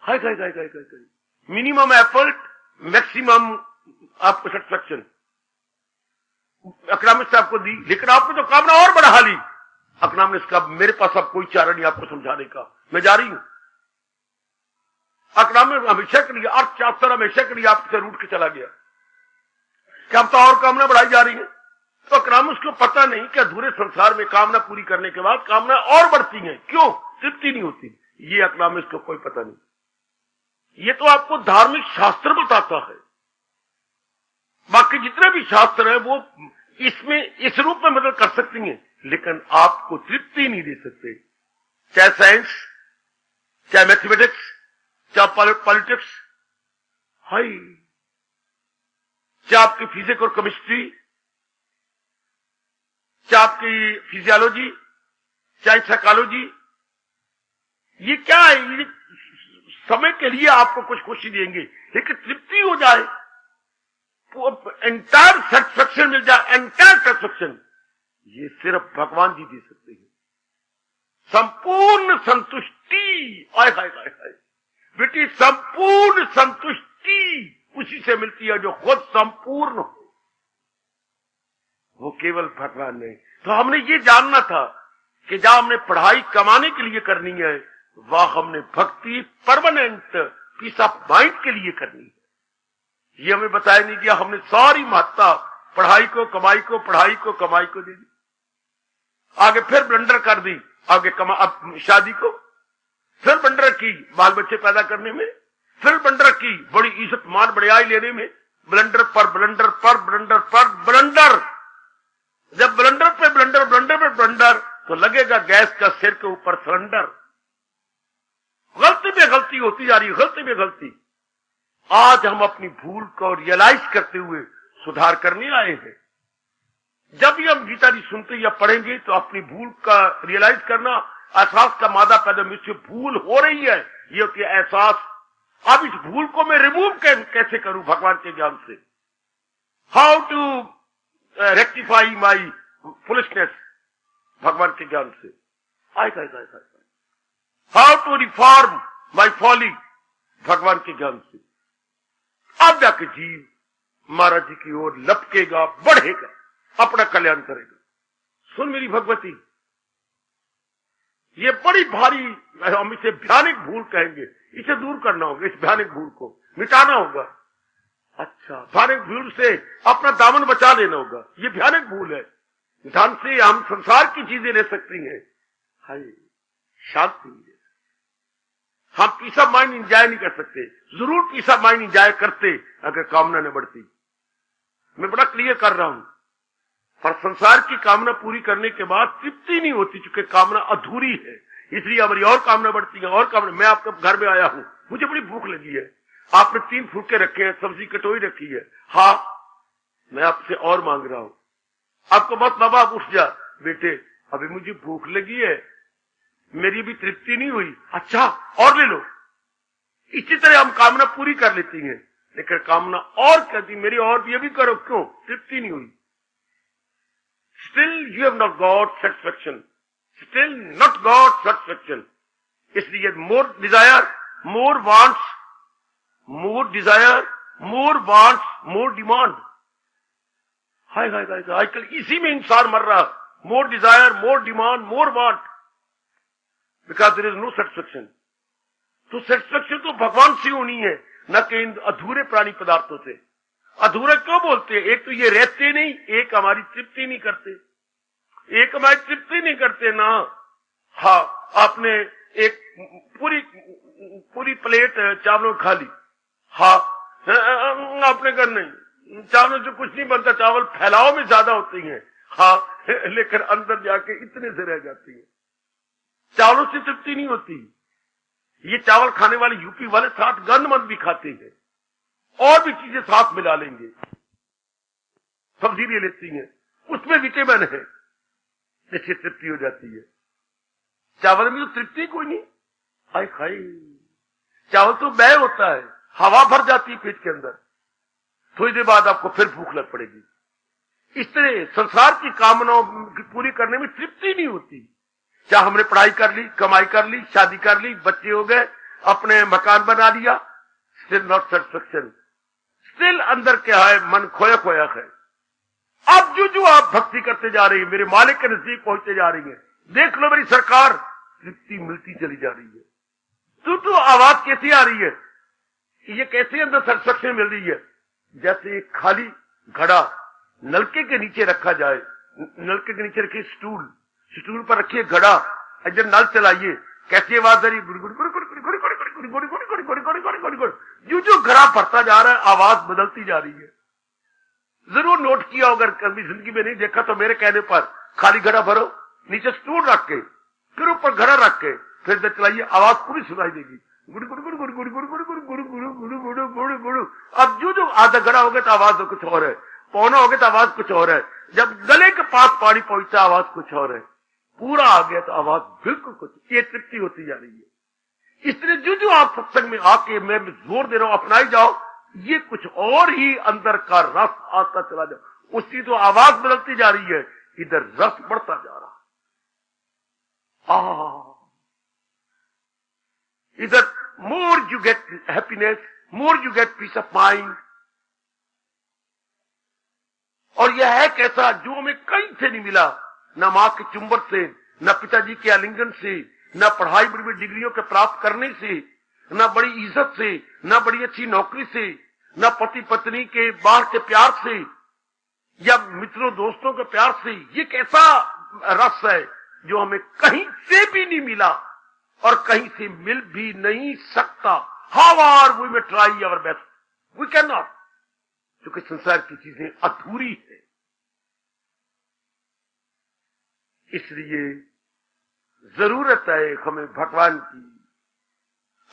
हाय हाय हाय हाय हाय, मिनिमम एफर्ट मैक्सिमम आपको सेटिस्फेक्शन इकोनॉमिक्स आपको दी, लेकिन आपने तो कामना और बढ़ा ली। इकोनॉमिक्स का मेरे पास अब कोई चारा नहीं आपको समझाने का, मैं जा रही हूं। इकोनॉमिक्स हमेशा के लिए, अर्थशास्त्र हमेशा के लिए आपसे रूट के चला गया कि हम तो और कामना बढ़ाई जा रही है। तो इकोनॉमिक्स को पता नहीं कि अधूरे संसार में कामना पूरी करने के बाद कामना और बढ़ती है, क्यों? तृप्ति नहीं होती। ये इकोनॉमिक्स को कोई पता नहीं। ये तो आपको धार्मिक शास्त्र बताता है, बाकी जितने भी शास्त्र है वो इसमें इस रूप में मदद कर सकती हैं, लेकिन आपको तृप्ति नहीं दे सकते। चाहे साइंस, चाहे मैथमेटिक्स, चाहे पॉलिटिक्स, हाई, चाहे आपकी फिजिक्स और केमिस्ट्री, चाहे आपकी फिजियोलॉजी, चाहे साइकोलॉजी, ये क्या है? ये समय के लिए आपको कुछ खुशी देंगे, लेकिन तृप्ति हो जाए, एंटायर सेटिस्फेक्शन मिल जाए, एंटायर सेटिस्फेक्शन, ये सिर्फ भगवान जी दे सकते हैं। संपूर्ण संतुष्टि, आय हाय हाय हाय बेटी, संपूर्ण संतुष्टि उसी से मिलती है जो खुद संपूर्ण हो, वो केवल भगवान नहीं। तो हमने ये जानना था कि जहां हमने पढ़ाई कमाने के लिए करनी है, वह हमने भक्ति परमानेंट पीस ऑफ माइंड के लिए करनी है। ये हमें बताया नहीं गया। हमने सारी महत्ता पढ़ाई को, कमाई को, पढ़ाई को, कमाई को दे दी, आगे फिर ब्लंडर कर दी, आगे अब शादी को, फिर ब्लंडर की बाल बच्चे पैदा करने में, फिर ब्लंडर की बड़ी इज्जत मान बड़ाई लेने में, ब्लंडर पर ब्लंडर पर ब्लंडर पर ब्लंडर। जब ब्लंडर पे ब्लंडर, ब्लंडर पे ब्लंडर, तो लगेगा गैस का सिर के ऊपर सिलेंडर। गलती में गलती होती जा रही है, गलती में गलती। आज हम अपनी भूल को रियलाइज करते हुए सुधार करने आए हैं। जब भी हम गीता जी सुनते या पढ़ेंगे तो अपनी भूल का रियलाइज करना, एहसास का मादा पैदा, मुझसे भूल हो रही है, ये होती है एहसास। अब इस भूल को मैं रिमूव कैसे करूं भगवान के ज्ञान से? How to rectify my foolishness भगवान के ज्ञान से। How to reform my folly भगवान के ज्ञान से। अब जाके जीव महाराज जी की ओर लपकेगा, बढ़ेगा, अपना कल्याण करेगा। सुन मेरी भगवती, ये बड़ी भारी, हम इसे भयानक भूल कहेंगे, इसे दूर करना होगा, इस भयानक भूल को मिटाना होगा। अच्छा, भयानक भूल से अपना दामन बचा लेना होगा, ये भयानक भूल है। धन से हम संसार की चीजें ले सकती हैं, हाय शांति मिले। हम पीस ऑफ माइंड इंजॉय नहीं कर सकते, जरूर पीस ऑफ माइंड इंजॉय करते अगर कामना न बढ़ती। मैं बड़ा क्लियर कर रहा हूं, पर संसार की कामना पूरी करने के बाद तृप्ति नहीं होती, चूंकि कामना अधूरी है, इसलिए हमारी और कामना बढ़ती है और कामना। मैं आपके घर में आया हूं, मुझे बड़ी भूख लगी है, आपने 3 फुलके रखे हैं, सब्जी कटोरी रखी है, हाँ मैं आपसे और मांग रहा हूं। आपको मत बाबा आप उठ जा, बेटे अभी मुझे भूख लगी है, मेरी भी तृप्ति नहीं हुई, अच्छा और ले लो। इसी तरह हम कामना पूरी कर लेती हैं, लेकिन कामना और कहती मेरी और ये भी करो, क्यों? तृप्ति नहीं हुई। Still you have not got satisfaction, still not got satisfaction. इसलिए more desire more wants, more desire more wants more demand. हाय हाय हाय, आजकल इसी में इंसान मर रहा, more desire more demand more want, because there is no satisfaction. तो सेटिस्फैक्शन तो भगवान से होनी है, न कि इन अधूरे प्राणी पदार्थों से। अधूरे क्यों बोलते हैं? एक तो ये रहते नहीं, एक हमारी तृप्ति नहीं करते, एक हमारी तृप्ति नहीं करते ना। हाँ आपने एक पूरी प्लेट चावलों खा ली, हाँ आपने कर नहीं, चावलों से कुछ नहीं बनता, चावल फैलाव में ज्यादा होती हैं, हाँ लेकिन अंदर जाके इतने से रह जाती है, चावलों से तृप्ति नहीं होती। ये चावल खाने वाले यूपी वाले साथ गंदमंद भी खाते हैं, और भी चीजें साथ मिला लेंगे, सब्जी भी लेती हैं, उसमें विटामिन है, जिससे तृप्ति हो जाती है। चावल में तो तृप्ति कोई नहीं, हाय खाई चावल तो व्यय होता है, हवा भर जाती है पेट के अंदर, थोड़ी देर बाद आपको फिर भूख लग पड़ेगी। इस तरह संसार की कामनाओं की पूरी करने में तृप्ति नहीं होती। चाहे हमने पढ़ाई कर ली, कमाई कर ली, शादी कर ली, बच्चे हो गए, अपने मकान बना लिया, स्टिल नॉट सेटिस्फैक्शन, स्टिल अंदर क्या है, मन खोया खोया है। अब जो आप भक्ति करते जा रही है, मेरे मालिक के नजदीक पहुंचते जा रही है, देख लो मेरी सरकार, तृप्ति मिलती चली जा रही है। तो आवाज कैसी आ रही है, ये कैसे अंदर सेटिस्फैक्शन मिल रही है? जैसे एक खाली घड़ा नलके के नीचे रखा जाए, नलके के नीचे रखिए स्टूल, स्टूल पर रखिए घड़ा, जब नल चलाइए कैसी आवाज आ रही है, जो घड़ा भरता जा रहा है आवाज बदलती जा रही है। जरूर नोट किया होगा, कभी जिंदगी में नहीं देखा तो मेरे कहने पर खाली घड़ा भरो, नीचे स्टूल रख के, फिर ऊपर घड़ा रख के, फिर जब चलाइए आवाज पूरी सुनाई देगी, गुड़ गुड़ गुड़ गुड़ गुड़ गुड़ गुड़ गुड़ गुड़ गुड़ गुड़ गुड़ गुड़ गुड़। अब जो आधा घड़ा हो गया तो आवाज तो कुछ और है, पौना हो गया तो आवाज कुछ और है, जब गले के पास पानी पहुंचता आवाज कुछ और है, पूरा आ गया तो आवाज बिल्कुल कुछ। ये तृप्ति होती जा रही है। इसलिए जो आप सत्संग में आके मैं जोर दे रहा हूं अपनाई जाओ, ये कुछ और ही अंदर का रस आता चला जाओ, उसकी तो आवाज बदलती जा रही है, इधर रस बढ़ता जा रहा है। इधर more you get happiness, more you get piece of mind. और यह है कैसा जो हमें कहीं से नहीं मिला, न मां के चुंबन से, न पिताजी के आलिंगन से, न पढ़ाई बड़ी बड़ी डिग्रियों के प्राप्त करने से, न बड़ी इज्जत से, न बड़ी अच्छी नौकरी से, न पति पत्नी के बाहर के प्यार से, या मित्रों दोस्तों के प्यार से। ये कैसा रस है जो हमें कहीं से भी नहीं मिला और कहीं से मिल भी नहीं सकता। How we will try our best, we can not, क्योंकि संसार की चीजें अधूरी है। इसलिए जरूरत है हमें भगवान की,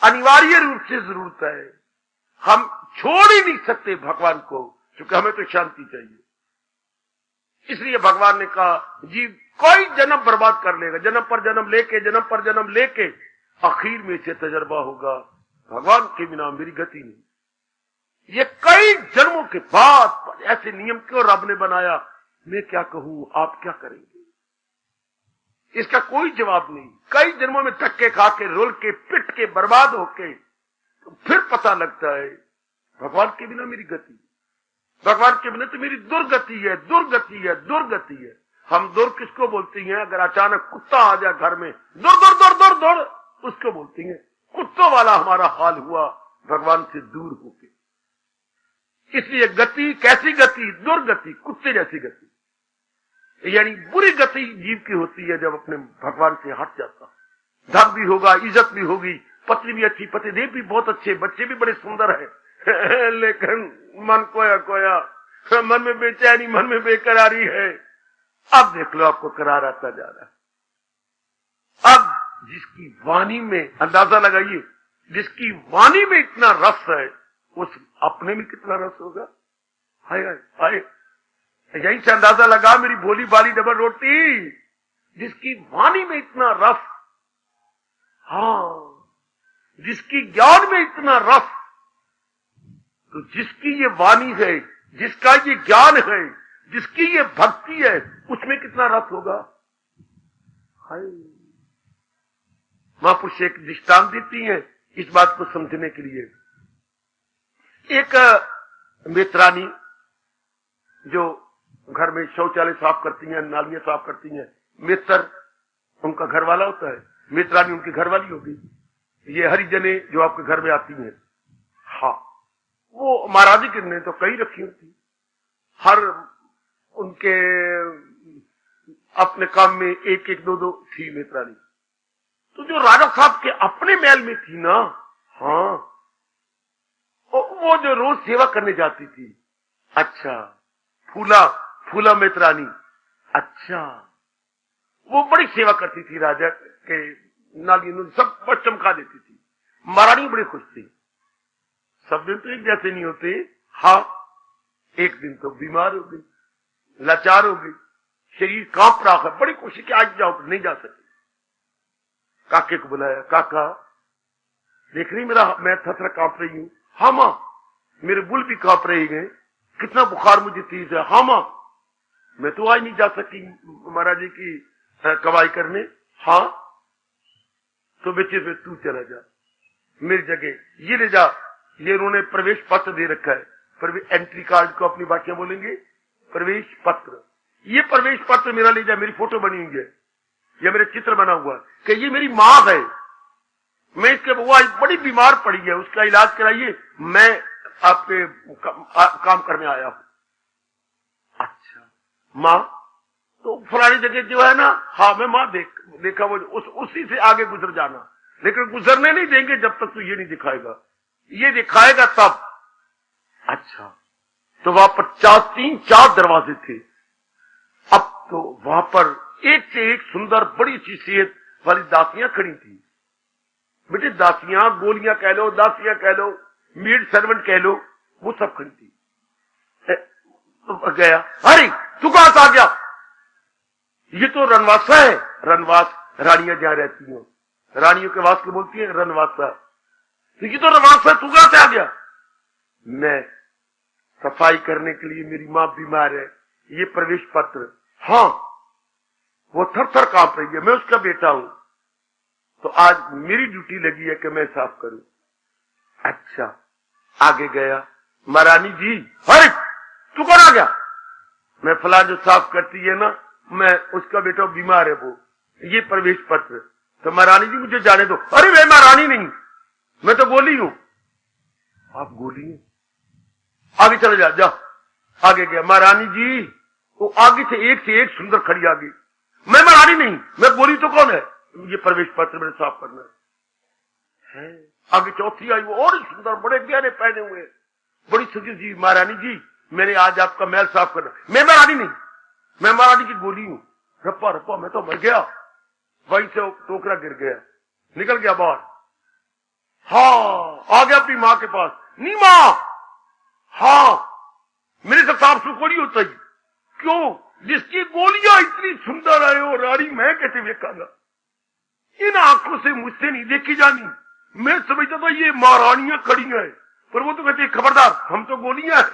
अनिवार्य रूप से जरूरत है। हम छोड़ ही नहीं सकते भगवान को, क्योंकि हमें तो शांति चाहिए। इसलिए भगवान ने कहा जीव कोई जन्म बर्बाद कर लेगा, जन्म पर जन्म लेके आखिर में से तजर्बा होगा भगवान के बिना मेरी गति नहीं। ये कई जन्मों के बाद ऐसे नियम क्यों रब ने बनाया, मैं क्या कहूं, आप क्या करेंगे, इसका कोई जवाब नहीं। कई जन्मों में धक्के खा के, रोल के, पिट के, बर्बाद होके, तो फिर पता लगता है भगवान के बिना मेरी गति, भगवान के बिना तो मेरी दुर्गति है, दुर्गति है, दुर्गति है। हम दुर किसको बोलती हैं? अगर अचानक कुत्ता आ जाए घर में, दौड़ दौड़ दौड़ दौड़ दौड़, उसको बोलती हैं। कुत्तों वाला हमारा हाल हुआ भगवान से दूर होके। इसलिए गति कैसी गति? दुर्गति, कुत्ते जैसी गति। यानी बुरी गति जीव की होती है जब अपने भगवान से हट जाता। धन भी होगा, इज्जत भी होगी, पत्नी भी अच्छी, पतिदेव भी बहुत अच्छे, बच्चे भी बड़े सुंदर है लेकिन मन खोया खोया, मन में बेचैनी, मन में बेकरारी है। अब देख लो आपको करार आता जा रहा है। अब जिसकी वाणी में, अंदाजा लगाइए, जिसकी वाणी में इतना रस है उस अपने में कितना रस होगा। हाय हाय हाय, यहीं से अंदाजा लगा मेरी भोली भाली डबल रोटी, जिसकी वाणी में इतना रस, हाँ, जिसकी ज्ञान में इतना रस, तो जिसकी ये वाणी है, जिसका ये ज्ञान है, जिसकी ये भक्ति है, उसमें कितना रस होगा। हाय, महापुरुष एक दृष्टांत देती है इस बात को समझने के लिए। एक मित्रानी जो घर में शौचालय साफ करती हैं, नालियां साफ करती हैं, मित्र उनका घर वाला होता है, मित्रानी उनकी घर वाली होगी। ये हरिजने जो आपके घर में आती हैं, हाँ, वो महाराज जी ने तो कई रखी होती, हर उनके अपने काम में एक एक दो दो थी मित्रानी। तो जो राजा साहब के अपने महल में थी ना, हाँ, वो जो रोज सेवा करने जाती थी, अच्छा, फूला मित्रानी, अच्छा, वो बड़ी सेवा करती थी राजा के, नाली सब पर चमका देती थी। महारानी बड़ी खुश थी। सब दिन तो एक जैसे नहीं होते, हाँ, एक दिन तो बीमार हो गई, लाचार हो गई, शरीर कांप रहा है, बड़ी कोशिश की आज जाओ, नहीं जा सके। काके को बुलाया, काका देख रही मेरा, मैं थर कांप रही हूं। हाँ मां, मेरे बुल भी कांप रहे हैं, कितना बुखार मुझे तेज है। हाँ मां, मैं तो आज नहीं जा सकी महाराज जी की कवाई करने। हाँ, तो बेचे फिर तू चला जा मेरी जगह, ये ले जा, ये उन्होंने प्रवेश पत्र दे रखा है, एंट्री कार्ड को अपनी भाषा बोलेंगे प्रवेश पत्र। ये प्रवेश पत्र मेरा ले जा, मेरी फोटो बनी हुई है, ये मेरे चित्र बना हुआ है कि ये मेरी माँ है, मैं इसके वो बड़ी बीमार पड़ी है, उसका इलाज कराइए, मैं आपके काम करने आया हूं। अच्छा माँ, तो फलानी जगह जो है ना, हाँ मैं माँ देखा वो उसी से आगे गुजर जाना, लेकिन गुजरने नहीं देंगे जब तक तो ये नहीं दिखाएगा, ये दिखाएगा तब। अच्छा, तो वहां पर 3-4 दरवाजे थे। अब तो वहां पर एक से एक सुंदर बड़ी सी सेहत वाली दासियां खड़ी थी। बेटे दासियां, गोलियां कह लो, दासियां कह लो, मेड सर्वेंट कह लो, वो सब खड़ी थी। तो गया, अरे तू कहां से आ गया? ये तो रनवासा है। रनवास रानियां जहां रहती हो, रानियों के वास को बोलती है रनवासा। तो ये तो रनवासा, तू कहां से आ गया? मैं सफाई करने के लिए, मेरी मां बीमार है, ये प्रवेश पत्र। हाँ, वो थर थर कांप रही है, मैं उसका बेटा हूं, तो आज मेरी ड्यूटी लगी है कि मैं साफ करूं। अच्छा, आगे गया, महारानी जी, अरे तू कौन आ गया? मैं फला जो साफ करती है ना, मैं उसका बेटा बीमार है, वो ये प्रवेश पत्र। तो महारानी जी मुझे जाने दो। अरे मैं महारानी नहीं, मैं तो गोली हूं। आप गोली हैं? आगे चले जा। आगे गया, महारानी जी, वो आगे से एक सुंदर खड़ी आ गई। मैं महारानी नहीं, मैं गोली तो कौन है? ये प्रवेश पत्र मैंने साफ करना है। आगे चौथी आई, वो और सुंदर, बड़े गहने पहने हुए, बड़ी सजी जी। महारानी जी, मैंने आज आपका महल साफ करना। मैं महारानी नहीं, मैं महारानी की गोली हूं। रप्पा रप्पा, मैं तो मर गया। वहीं से टोकरा गिर गया, निकल गया बाहर। हाँ, आ गया अपनी माँ के पास। नहीं माँ, हाँ, मेरे से साफ सुखोड़ी होता ही। क्यों? जिसकी गोलियां इतनी सुंदर है वो रानी, मैं कैसे देखांगा? इन आंखों से मुझसे नहीं देखी जानी। मैं समझता था ये महारानियां खड़ी हैं, पर वो तो कहते खबरदार, हम तो गोलियां हैं।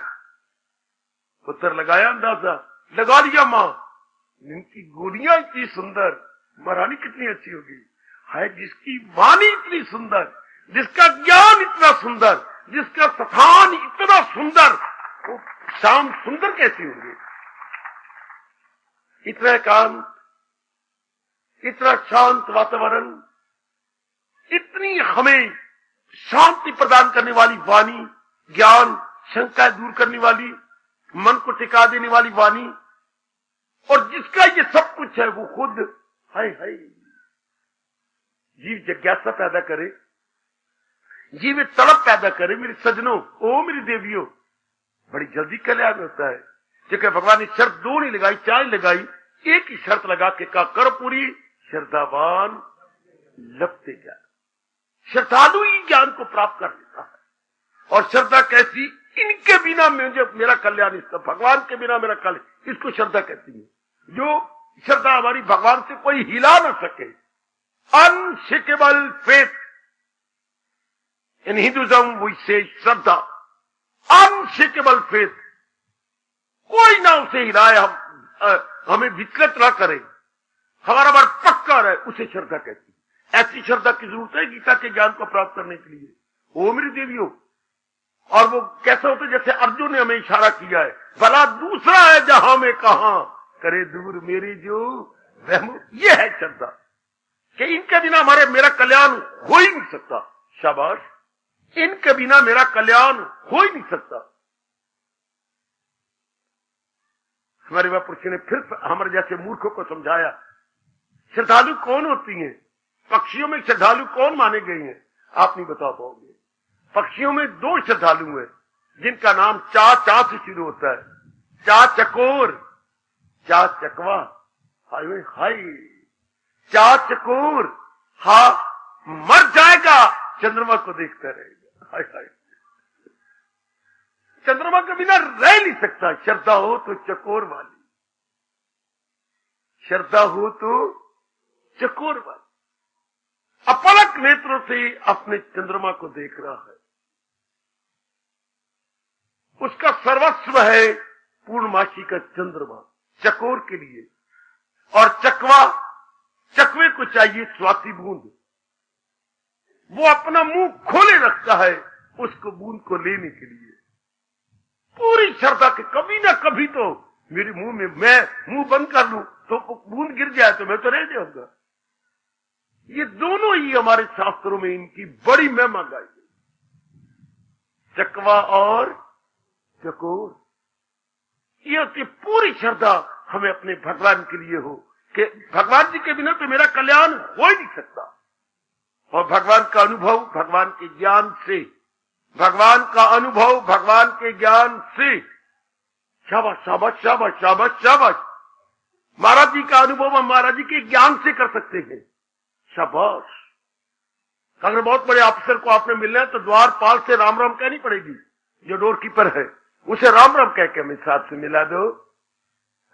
पत्थर लगाया, अंदाजा लगा लिया। माँ, इनकी गोलियां इतनी सुंदर, महारानी कितनी अच्छी होगी। है जिसकी वाणी इतनी सुंदर, जिसका ज्ञान इतना सुंदर, जिसका स्थान इतना सुंदर, वो शाम सुंदर कैसी होगी? इतना एकांत, इतना शांत वातावरण, इतनी हमें शांति प्रदान करने वाली वाणी, ज्ञान, शंका दूर करने वाली, मन को टिका देने वाली वाणी, और जिसका ये सब कुछ है वो खुद हाय हाय जीव जिज्ञासा पैदा करे, जीव तड़प पैदा करे। मेरे सजनों, ओ मेरी देवियों, बड़ी जल्दी कल्याण होता है। क्योंकि भगवान ने शर्त दो नहीं लगाई, चार लगाई, एक ही शर्त लगा के कहा कर पूरी श्रद्धावान लपते ज्ञान। श्रद्धालु ही ज्ञान को प्राप्त कर लेता है। और श्रद्धा कैसी? इनके बिना मुझे मेरा कल्याण, इसका भगवान के बिना मेरा कल्याण, इसको श्रद्धा कहती है। जो श्रद्धा हमारी भगवान से कोई हिला ना सके, unshakeable faith. In Hinduism we say shraddha, unshakeable faith, कोई ना उसे हिलाए, हमें विचलित ना करे, हमारा बार पक्का रहे, उसे श्रद्धा कहती है। ऐसी श्रद्धा की जरूरत है गीता के ज्ञान को प्राप्त करने के लिए। ओ मेरी देवियों, और वो कैसा होता है? जैसे अर्जुन ने हमें इशारा किया है, भला दूसरा है जहां में कहां करे दूर मेरी जो वह, ये है श्रद्धा कि इनके बिना हमारे मेरा कल्याण हो ही नहीं सकता। शाबाश, इनके बिना मेरा कल्याण हो ही नहीं सकता। हमारे महापुरुषों ने फिर हमारे जैसे मूर्खों को समझाया, श्रद्धालु कौन होती हैं? पक्षियों में श्रद्धालु कौन माने गए हैं? आप नहीं बता पाओगे। पक्षियों में दो श्रद्धालु हैं जिनका नाम चा चा से शुरू होता है। चा चकोर, चा चकवा, हाय हाय, चा चकोर, हा मर जाएगा चंद्रमा को देखता रहेगा, हाय हाय, चंद्रमा के बिना रह नहीं सकता। श्रद्धा हो तो चकोर वाली, श्रद्धा हो तो चकोर वाली, अपलक नेत्रों से अपने चंद्रमा को देख रहा है। उसका सर्वस्व है पूर्णमासी का चंद्रमा चकोर के लिए। और चकवा, चकवे को चाहिए स्वाति बूंद, वो अपना मुंह खोले रखता है उसको बूंद को लेने के लिए। पूरी श्रद्धा के कभी ना कभी तो मेरे मुंह में, मैं मुंह बंद कर लूं तो बूंद गिर जाए तो मैं तो रह जाऊंगा। ये दोनों ही हमारे शास्त्रों में इनकी बड़ी महिमा गाई गई, चकवा और चकोर। ये होती पूरी श्रद्धा हमें अपने भगवान के लिए हो कि भगवान जी के बिना तो मेरा कल्याण हो ही नहीं सकता। और भगवान का अनुभव भगवान के ज्ञान से, भगवान का अनुभव भगवान के ज्ञान से। शाबाश शाबाश शाबाश शाबाश शाबाश। महाराज जी का अनुभव हम महाराज जी के ज्ञान से कर सकते हैं। शाबाश। अगर बहुत बड़े ऑफिसर को आपने मिलना है तो द्वारपाल से राम राम कहनी पड़ेगी, जो डोर कीपर है उसे राम राम कह के हमें साथ से मिला दो,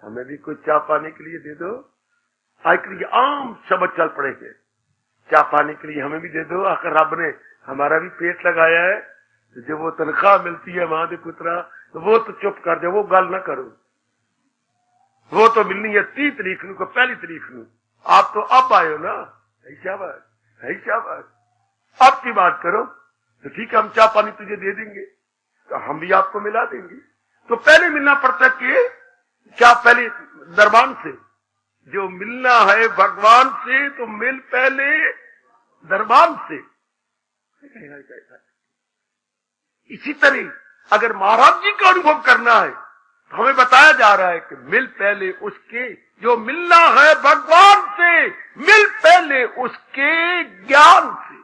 हमें भी कुछ चाय पाने के लिए दे दो। आजकल आम शब्द चल पड़े हैं, चाय पाने के लिए हमें भी दे दो। आखिर रब ने हमारा भी पेट लगाया है, तो जब वो तनख्वाह मिलती है वहां दे पुत्रा, तो वो तो चुप कर दे, वो गल ना करो। वो तो मिलनी है 30 तारीख को, पहली तारीख को। आप तो अब आए हो ना, शाबाश है शाबाश। अब की बात करो तो ठीक है, हम चाय पानी तुझे दे देंगे, तो हम भी आपको मिला देंगे। तो पहले मिलना पड़ता कि क्या? पहले दरबान से। जो मिलना है भगवान से तो मिल पहले दरबान से। इसी तरह अगर महाराज जी का अनुभव करना है तो हमें बताया जा रहा है कि मिल पहले उसके, जो मिलना है भगवान से, मिल पहले उसके ज्ञान से।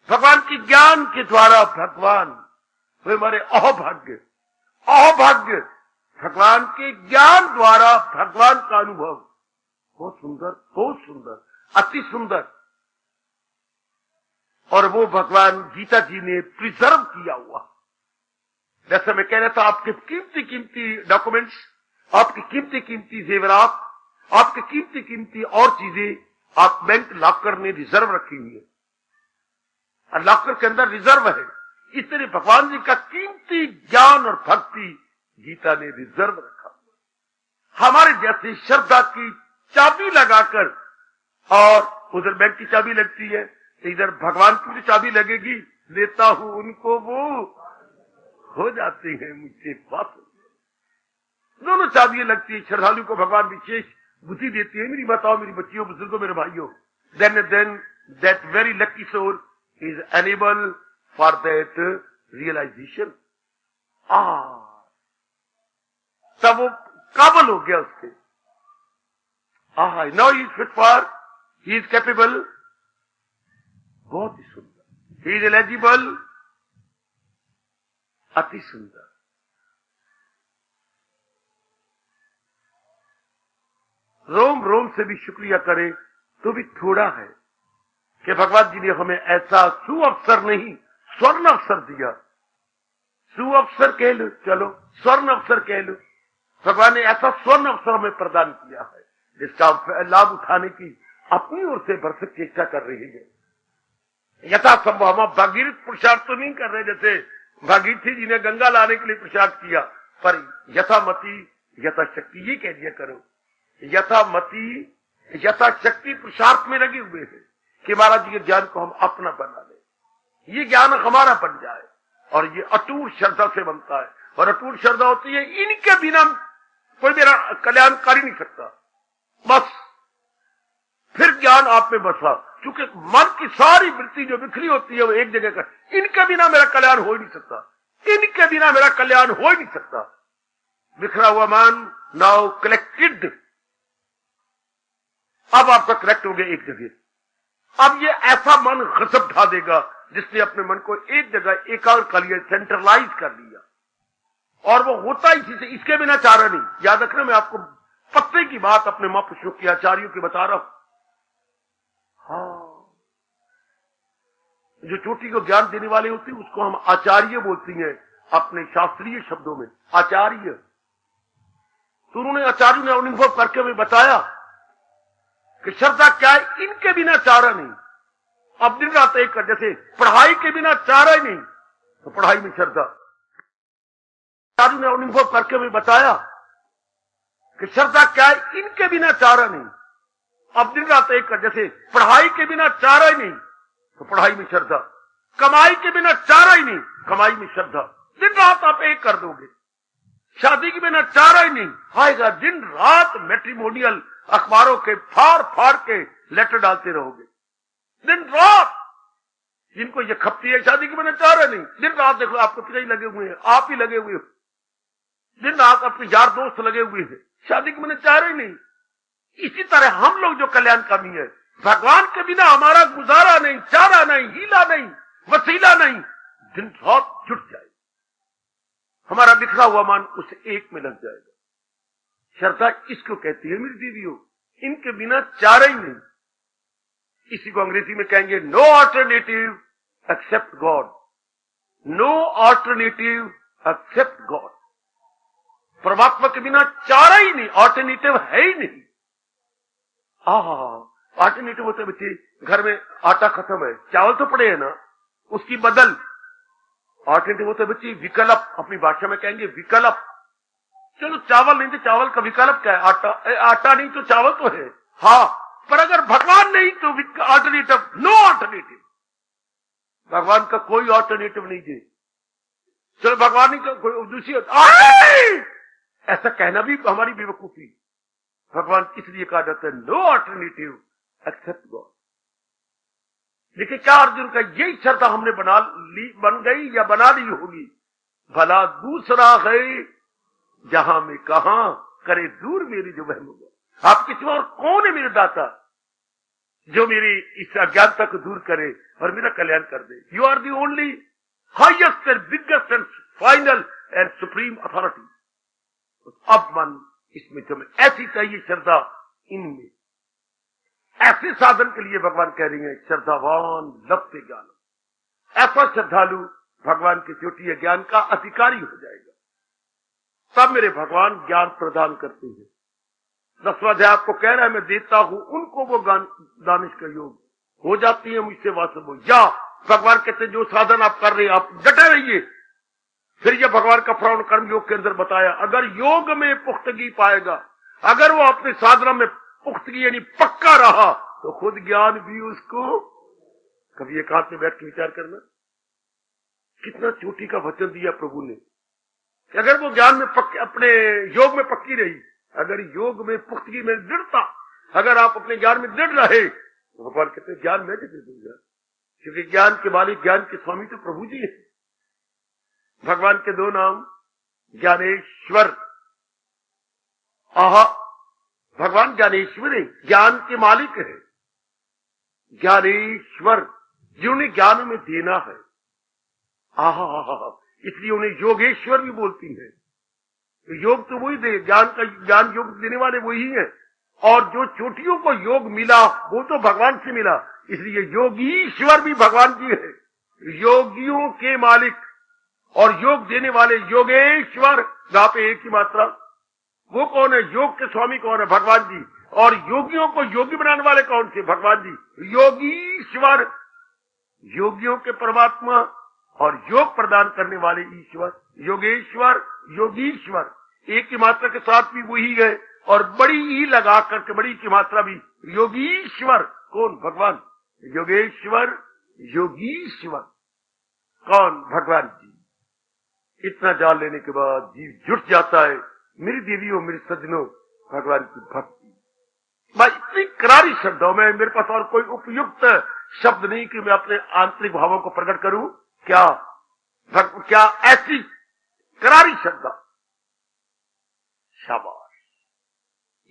भगवान के ज्ञान के द्वारा भगवान, वे हमारे अहोभाग्य, अहोभाग्य भगवान के ज्ञान द्वारा भगवान का अनुभव। बहुत सुंदर, बहुत सुंदर, अति सुंदर। और वो भगवान गीता जी ने प्रिजर्व किया हुआ। जैसे मैं कह रहा था, आपके कीमती कीमती डॉक्यूमेंट्स, आपके कीमती कीमती जेवरात, आपके कीमती कीमती और चीजें आप बैंक लॉकर में रिजर्व रखी हुई है, और लॉकर के अंदर रिजर्व है। इस तरह भगवान जी का कीमती ज्ञान और भक्ति गीता ने रिजर्व रखा। हमारे जैसे श्रद्धा की चाबी लगाकर, और उधर बैंक की चाबी लगती है, इधर भगवान की भी चाबी लगेगी, लेता हूं उनको वो हो जाते हैं मुझसे पास। दोनों चाबियां लगती है। श्रद्धालु को भगवान विशेष बुद्धि देती है। मेरी बताओ, मेरी बच्चियों, बुजुर्गों, मेरे भाइयों, then that very lucky soul is enable for that realization. तब वो काबल हो गया उसके। Now he is fit for, he is capable, बहुत ही सुंदर, ही इज एलिजिबल, अति सुंदर। रोम रोम से भी शुक्रिया करें तो भी थोड़ा है कि भगवान जी ने हमें ऐसा सुअवसर नहीं, स्वर्ण अवसर दिया। सुअवसर कह लो, चलो स्वर्ण अवसर कह लो। भगवान ने ऐसा स्वर्ण अवसर हमें प्रदान किया है जिसका लाभ उठाने की अपनी ओर से भरसक चेष्टा कर रही है। यथासंभव हम भागीरथ पुरुषार्थ तो नहीं कर रहे, जैसे भागीरथी जी ने गंगा लाने के लिए पुरुषार्थ किया, पर यथामति यथाशक्ति ये कह दिया करो, यथामति यथाशक्ति पुरुषार्थ में लगे हुए हैं कि महाराज जी के ज्ञान को हम अपना बना लें, ये ज्ञान हमारा बन जाए। और ये अटूट श्रद्धा से बनता है, और अटूट श्रद्धा होती है इनके बिना कोई मेरा कल्याण कर ही नहीं सकता। बस फिर ज्ञान आप में बसा, क्योंकि मन की सारी वृत्ति जो बिखरी होती है वो एक जगह का, इनके बिना मेरा कल्याण हो ही नहीं सकता, इनके बिना मेरा कल्याण हो ही नहीं सकता। बिखरा हुआ मन नाउ कलेक्टेड, अब आपका कलेक्ट हो गया एक जगह। अब ये ऐसा मन गजब ढा देगा जिसने अपने मन को एक जगह एकाग्र कर लिया, सेंट्रलाइज कर लिया, और वो होता इसी से, इसके बिना चारा नहीं। याद रखना, मैं आपको पत्ते की बात अपने महापुरुषों की, आचार्यों की बता रहा हूं। हाँ, जो चोटी को ज्ञान देने वाले होते हैं उसको हम आचार्य बोलती हैं अपने शास्त्रीय शब्दों में, आचार्य। तो उन्होंने, आचार्यों ने अनुभव करके हमें बताया कि श्रद्धा क्या है, इनके बिना चारा नहीं। अब दिन रात एक कर, जैसे पढ़ाई के बिना चारा ही नहीं, तो पढ़ाई में श्रद्धा। आचार्यों ने अनुभव करके हमें बताया कि श्रद्धा क्या है, इनके बिना चारा नहीं। अब दिन रात एक कर, जैसे पढ़ाई के बिना चारा ही नहीं, तो पढ़ाई में श्रद्धा। कमाई के बिना चारा ही नहीं, कमाई में श्रद्धा। दिन रात आप एक कर दोगे। शादी के बिना चारा ही नहीं, आएगा दिन रात मैट्रिमोनियल अखबारों के फाड़ फाड़ के लेटर डालते रहोगे, दिन रात। जिनको ये खपती है शादी के बिना चारा नहीं, दिन रात देख लो आपके पिता ही लगे हुए हैं, आप ही लगे हुए हो, दिन रात अपने यार दोस्त लगे हुए हैं, शादी के बिना चारा ही नहीं। इसी तरह हम लोग जो कल्याणकामी है, भगवान के बिना हमारा गुजारा नहीं, चारा नहीं, हीला नहीं, वसीला नहीं, दिन रात जुट जाए, हमारा बिखरा हुआ मन उस एक में लग जाएगा। श्रद्धा इसको कहती है मेरी देवियों, इनके बिना चारा ही नहीं। इसी को अंग्रेजी में कहेंगे no alternative except God, no alternative except God. परमात्मा के बिना चारा ही नहीं, ऑल्टरनेटिव है ही नहीं। ऑल्टरनेटिव होते बच्चे, घर में आटा खत्म है, चावल तो पड़े हैं ना, उसकी बदल। ऑल्टरनेटिव होते बच्चे विकल्प, अपनी भाषा में कहेंगे विकल्प। चलो चावल नहीं तो चावल का विकल्प क्या है, आटा, आटा नहीं तो चावल तो है, हाँ, पर अगर भगवान नहीं तो ऑल्टरनेटिव, नो ऑल्टरनेटिव। भगवान का कोई ऑल्टरनेटिव नहीं है। चलो भगवान नहीं तो कोई दूसरी, ऐसा कहना भी हमारी बेवकूफी। भगवान इसलिए कहा जाता है नो ऑल्टरनेटिव एक्सेप्ट गॉड। देखिए क्या अर्जुन का यही श्रद्धा हमने बन गई या बना ली होगी। भला दूसरा है जहां में कहां करे दूर मेरी जो वहम होगा। आप किसी और कौन है मेरे दाता जो मेरी इस अज्ञानता को दूर करे और मेरा कल्याण कर दे। You are the only highest and biggest and final and supreme authority. अब मन इसमें तुम्हें ऐसी चाहिए श्रद्धा, इनमें ऐसे साधन के लिए भगवान कह रही है श्रद्धावान लभते ज्ञान। ऐसा श्रद्धालु भगवान की चोटी ज्ञान का अधिकारी हो जाएगा। तब मेरे भगवान ज्ञान प्रदान करते हैं। 10वां अध्याय आपको कह रहा है मैं देता हूं उनको वो दानिश का योग हो जाती है मुझसे वासव हो। या भगवान कहते जो साधन आप कर रहे हैं आप डटे रहिए। फिर यह भगवान का प्रवण कर्म योग के अंदर बताया, अगर योग में पुख्तगी पाएगा, अगर वो अपने साधना में पुख्तगी यानी पक्का रहा तो खुद ज्ञान भी उसको। कभी एकांत में बैठ के विचार करना, कितना चोटी का वचन दिया प्रभु ने कि अगर वो ज्ञान में अपने योग में पक्की रही, अगर योग में पुख्तगी में दृढ़ता, अगर आप अपने ज्ञान में दृढ़ रहे तो भगवान कहते हैं ज्ञान मैं दे दूंगा, क्योंकि ज्ञान के मालिक ज्ञान के स्वामी तो प्रभु जी है। भगवान के दो नाम ज्ञानेश्वर आहा, भगवान ज्ञानेश्वर है, ज्ञान के मालिक है, ज्ञानेश्वर जिन्हें ज्ञान में देना है। आहा, इसलिए उन्हें योगेश्वर भी बोलती है। योग तो वही दे, ज्ञान योग देने वाले वही है। और जो चोटियों को योग मिला वो तो भगवान से मिला, इसलिए योगीश्वर भी भगवान जी है, योगियों के मालिक। और योग देने वाले योगेश्वर, जहां पे एक ही मात्रा, वो कौन है? योग के स्वामी कौन है? भगवान जी। और योगियों को योगी बनाने वाले कौन से? भगवान जी। योगीश्वर, योगियों के परमात्मा और योग प्रदान करने वाले ईश्वर, योगेश्वर, योगीश्वर, एक की मात्रा के साथ भी वही है। और बड़ी ई लगा करके बड़ी की मात्रा भी योगीश्वर। कौन? भगवान। योगेश्वर, योगीश्वर कौन? भगवान जी। इतना जान लेने के बाद जीव जुट जाता है, मेरी देवियों, मेरे सज्जनों, भगवान की भक्ति। मैं इतनी करारी शब्दों में, मेरे पास और कोई उपयुक्त शब्द नहीं कि मैं अपने आंतरिक भावों को प्रकट करूं। क्या ऐसी करारी श्रद्धा! शाबाश!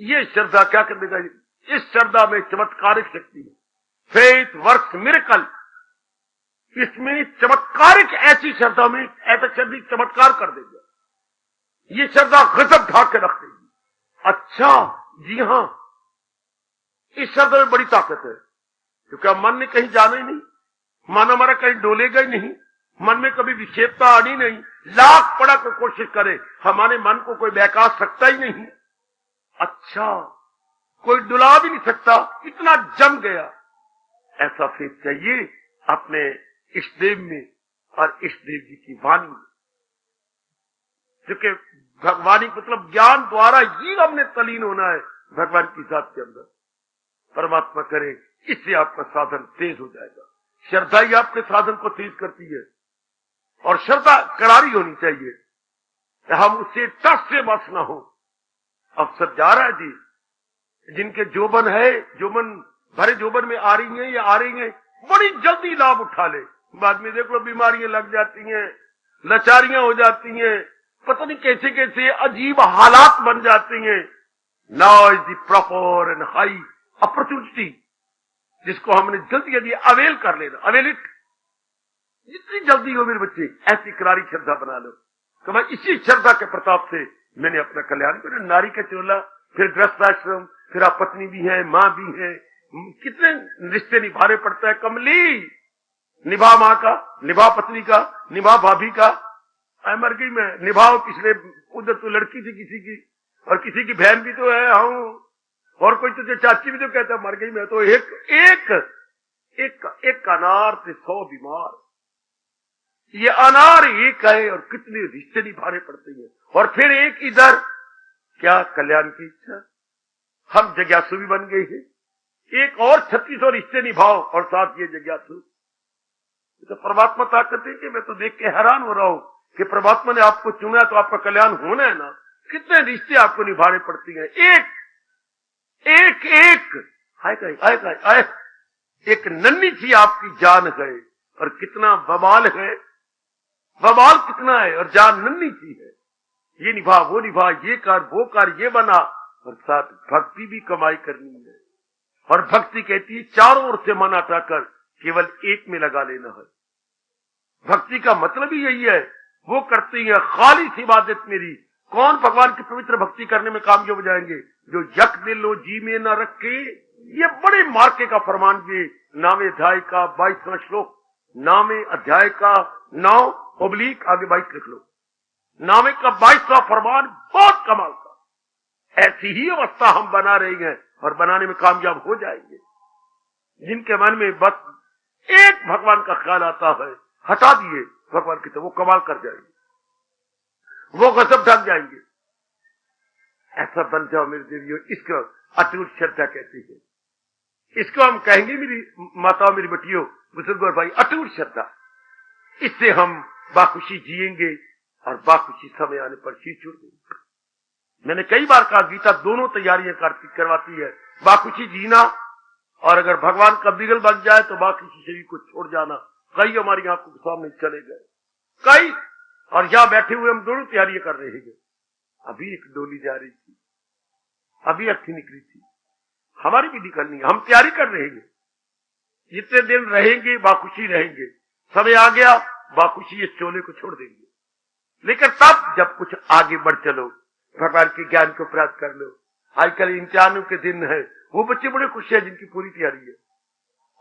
ये श्रद्धा क्या कर देगा? इस श्रद्धा में चमत्कारिक शक्ति है। Faith works miracle. इसमें चमत्कारिक, ऐसी श्रद्धा में ऐसा शब्द चमत्कार कर देगा। ये श्रद्धा गजब ढाक के रख देगी। अच्छा, जी हां, इस श्रद्धा में बड़ी ताकत है, क्योंकि मन ने कहीं जाना ही नहीं, मन हमारा कहीं डोलेगा ही नहीं, मन में कभी विक्षेपता आनी नहीं। लाख पड़ा को कोशिश करे, हमारे मन को कोई बहका सकता ही नहीं। अच्छा, कोई डुला भी नहीं सकता, इतना जम गया। ऐसा फेथ चाहिए अपने इष्ट देव में और इष्ट देव जी की वाणी में, क्योंकि भगवानी मतलब ज्ञान द्वारा ही हमने तलीन होना है भगवान की जात के अंदर। परमात्मा करे, इससे आपका साधन तेज हो जाएगा। श्रद्धा ही आपके साधन को तेज करती है, और श्रद्धा करारी होनी चाहिए, हम उससे टस से बस ना हो। अब सब जा रहा है जी, जिनके जोबन है, जोबन भरे जोबन में आ रही हैं या आ रही हैं, बड़ी जल्दी लाभ उठा ले। बाद में देख लो बीमारियां लग जाती हैं, लाचारियां हो जाती हैं, पता नहीं कैसे कैसे अजीब हालात बन जाती हैं। Now is the proper and high opportunity, जिसको हमने जल्दी जल्दी अवेल कर लेना। अवेल इट, जितनी जल्दी हो मेरे बच्चे, ऐसी करारी श्रद्धा बना लो। तो मैं इसी श्रद्धा के प्रताप से मैंने अपना कल्याण किया। नारी का चोला, फिर गृहस्थाश्रम, फिर आप पत्नी भी है, मां भी है, कितने रिश्ते निभाने पड़ता है। कमली, निभा मां का, निभा पत्नी का, निभा भाभी का। मर गई मैं, निभाओ पिछले, उधर तो लड़की थी किसी की, और किसी की बहन भी तो है, और कोई तो चाची भी तो कहता मर गई मैं। तो एक अनार से 100 बीमार। ये अनार एक है और कितने रिश्ते निभाने पड़ते हैं। और फिर एक इधर, क्या कल्याण की इच्छा, हम जिज्ञासु भी बन गए हैं। एक और 3600 रिश्ते निभाओ और साथ ये जिज्ञासु। तो परमात्मा ताकत है कि मैं तो देख के हैरान हो रहा हूं कि परमात्मा ने आपको चुना तो आपका कल्याण होना है ना। कितने रिश्ते आपको निभाने पड़ती हैं। एक आए एक नन्ही सी आपकी जान है, और कितना बवाल है, बवाल कितना है, और जान नन्ही सी है। ये निभा, वो निभा, ये कर, वो कर, ये बना, और साथ भक्ति भी कमाई करनी है। और भक्ति कहती है चारों ओर से मन हटाकर केवल एक में लगा लेना है। भक्ति का मतलब ही यही है। वो करती है खाली सी इबादत मेरी। कौन भगवान की पवित्र भक्ति करने में कामयाब हो जाएंगे? जो यक दिलो जी में न रखे। ये बड़े मार्के का फरमान भी, 9वें अध्याय का 22वां श्लोक, 9वें अध्याय का 9 आगे 22 लिख लो। 9वें का 22वां फरमान बहुत कमाल का। ऐसी ही अवस्था हम बना रहे हैं और बनाने में कामयाब हो जाएंगे। जिनके मन में बस एक भगवान का ख्याल आता है, हटा दिए भगवान की, तो वो कमाल कर जाएंगे, वो गजब ढक जाएंगे। ऐसा बन जाओ मेरे देवियों। इसको अटूट श्रद्धा कहती है। इसको हम कहेंगे मेरी माताओं, मेरी बेटियों, बुजुर्ग और भाई, अटूट श्रद्धा। इससे हम बाखुशी जिएंगे और बाखुशी समय आने पर शीश छोड़ देंगे। मैंने कई बार कहा, गीता दोनों तैयारियां करवाती है, बाखुशी जीना, और अगर भगवान का बिगल बन जाए तो बाखुशी शरीर को छोड़ जाना। कई हमारी आंखों के सामने चले गए, कई, और यहां बैठे हुए हम दोनों तैयारियां कर रहे हैं। अभी एक डोली जा रही थी, अभी अर्थी निकली थी, हमारी भी निकलनी है। हम तैयारी कर रहेंगे, जितने दिन रहेंगे बाखुशी रहेंगे, समय आ गया बाखुशी इस चोले को छोड़ देंगे। लेकिन तब जब कुछ आगे बढ़ चलो, भगवान के ज्ञान को प्राप्त कर लो। आजकल इम्तिहानों के दिन है, वो बच्चे बड़े खुश है जिनकी पूरी तैयारी है,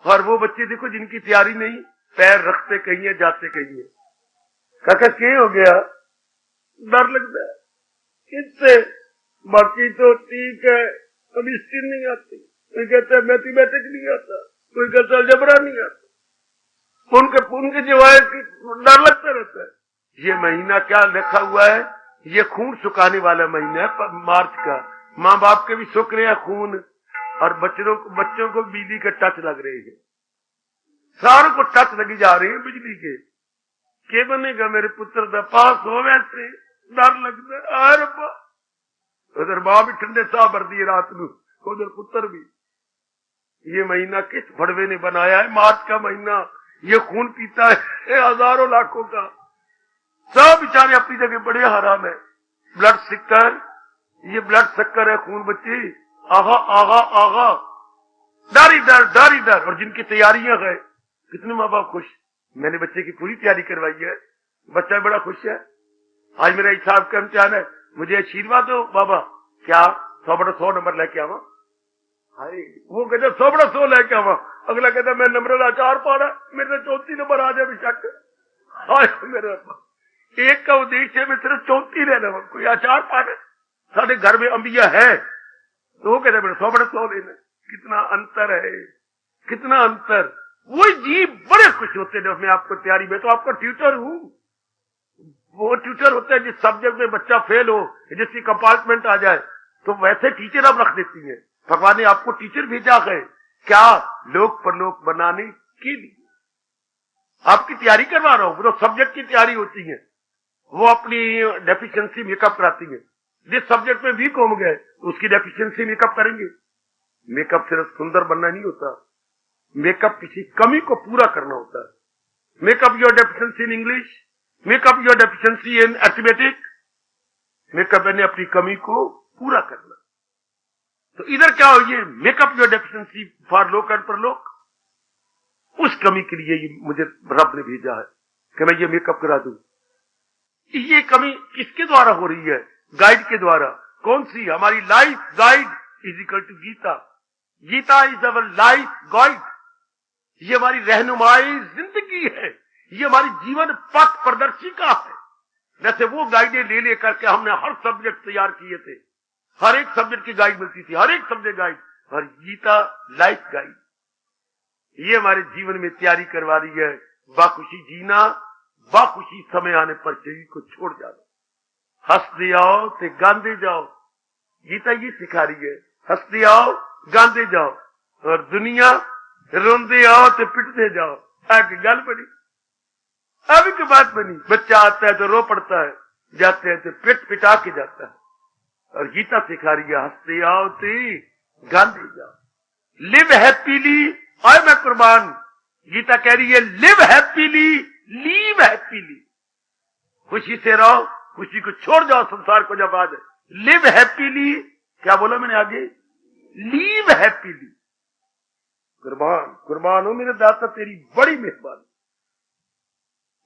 और वो बच्चे देखो जिनकी तैयारी नहीं, पैर रखते कहीं है जाते कहीं है। काका क्या हो गया, डर लगता है किससे? बाकी तो ठीक है, कभी स्टील नहीं आती, कोई कहता है मैथमेटिक्स नहीं आता, कोई कहता है अलजेब्रा नहीं आता, उनके जो है डर लगता रहता है। ये महीना क्या लिखा हुआ है, ये खून सुखाने वाला महीना है मार्च का। माँ बाप के भी सुख रहे हैं खून, और बच्चों को बिजली के टच लग रहे हैं, सारों को टच लगी जा रही है बिजली के बनेगा मेरे पुत्र दा पास हो, वैसे डर लगता है। रब्बा उधर मां भी ठंडे साह भर दिए रात में, उधर पुत्र भी। ये महीना किस भड़वे ने बनाया है, मार्च का महीना, ये खून पीता है हजारों लाखों का। सब बेचारे अपनी जगह बड़े हराम है। ब्लड शक्कर, ये ब्लड शक्कर है, खून बच्चे आगा आगा आगा, डर ही डर। और जिनकी तैयारियां है, कितने माँ बाप खुश, मैंने बच्चे की पूरी तैयारी करवाई है, बच्चा बड़ा खुश है। आज मेरा हिसाब का इम्तिहान है, मुझे आशीर्वाद दो बाबा, क्या 100/100 नंबर लेके आवा? हाय, वो कहते 100/100 लेके आवा, अगला कहता मैं नंबर आचार पा रहा, मेरे 34 नंबर आ जाए बेशक। हाय मेरे एक का उद्देश्य है मैं सिर्फ 34 लेना, कोई आचार पाना। साढ़े घर में अंबिया है तो वो कहते मेरे 100/100 लेना। कितना अंतर है, कितना अंतर। वो जी बड़े खुश होते हैं मैं आपको तैयारी में तो आपका ट्यूटर हूं। वो ट्यूटर होता है जिस सब्जेक्ट में बच्चा फेल हो, जिसकी कंपार्टमेंट आ जाए, तो वैसे टीचर आप रख देती है। भगवान ने आपको टीचर भेजा है क्या? लोक परलोक बनाने के लिए आपकी तैयारी करवा रहा हूं। वो तो सब्जेक्ट की तैयारी होती है, वो अपनी डेफिशिएंसी मेकअप कराती है। जिस सब्जेक्ट में वीक हो गए उसकी डेफिशिएंसी मेकअप करेंगे। मेकअप सिर्फ सुंदर बनना नहीं होता, मेकअप किसी कमी को पूरा करना होता है। Make up your deficiency in English, make up your deficiency in arithmetic, makeup यानी अपनी कमी को पूरा करना। तो इधर क्या हो, ये मेकअप योर डेफिशिएंसी फॉर लोक एंड परलोक, उस कमी के लिए ये मुझे रब ने भेजा है कि मैं ये मेकअप करा दूं। ये कमी किसके द्वारा हो रही है? गाइड के द्वारा। कौन सी? हमारी life guide is equal to Gita. Gita is our life guide. ये हमारी रहनुमाई जिंदगी है, ये हमारी जीवन पथ प्रदर्शिका है। जैसे वो गाइडें ले लेकर के हमने हर सब्जेक्ट तैयार किए थे, हर एक सब्जेक्ट की गाइड मिलती थी, हर एक सब्जेक्ट गाइड, और गीता लाइफ गाइड ये हमारे जीवन में तैयारी करवा रही है। बाखुशी जीना, बाखुशी समय आने पर शरीर को छोड़ जाना। हंसते आओ ते गांधे जाओ, गीता ये सिखा रही है। हंसते आओ गांधे जाओ, और दुनिया रोंदे आओ ते पिटते जाओ। आगे गल बनी, अभी की बात बनी। बच्चा आता है तो रो पड़ता है, जाते हैं तो पिट पिटा के जाता है, और गीता सिखा रही है हंसते आओ ते गांधे जाओ। लिव हैप्पीली, आए मैं कुर्बान। गीता कह रही है लिव हैप्पीली, लीव हैप्पीली। खुशी से रहो, खुशी को छोड़ जाओ संसार को जब आ जाए। लिव हैप्पीली, क्या बोला मैंने आगे? Leave happily. कुर्बान कुर्बान हो मेरे दाता, तेरी बड़ी मेहरबानी।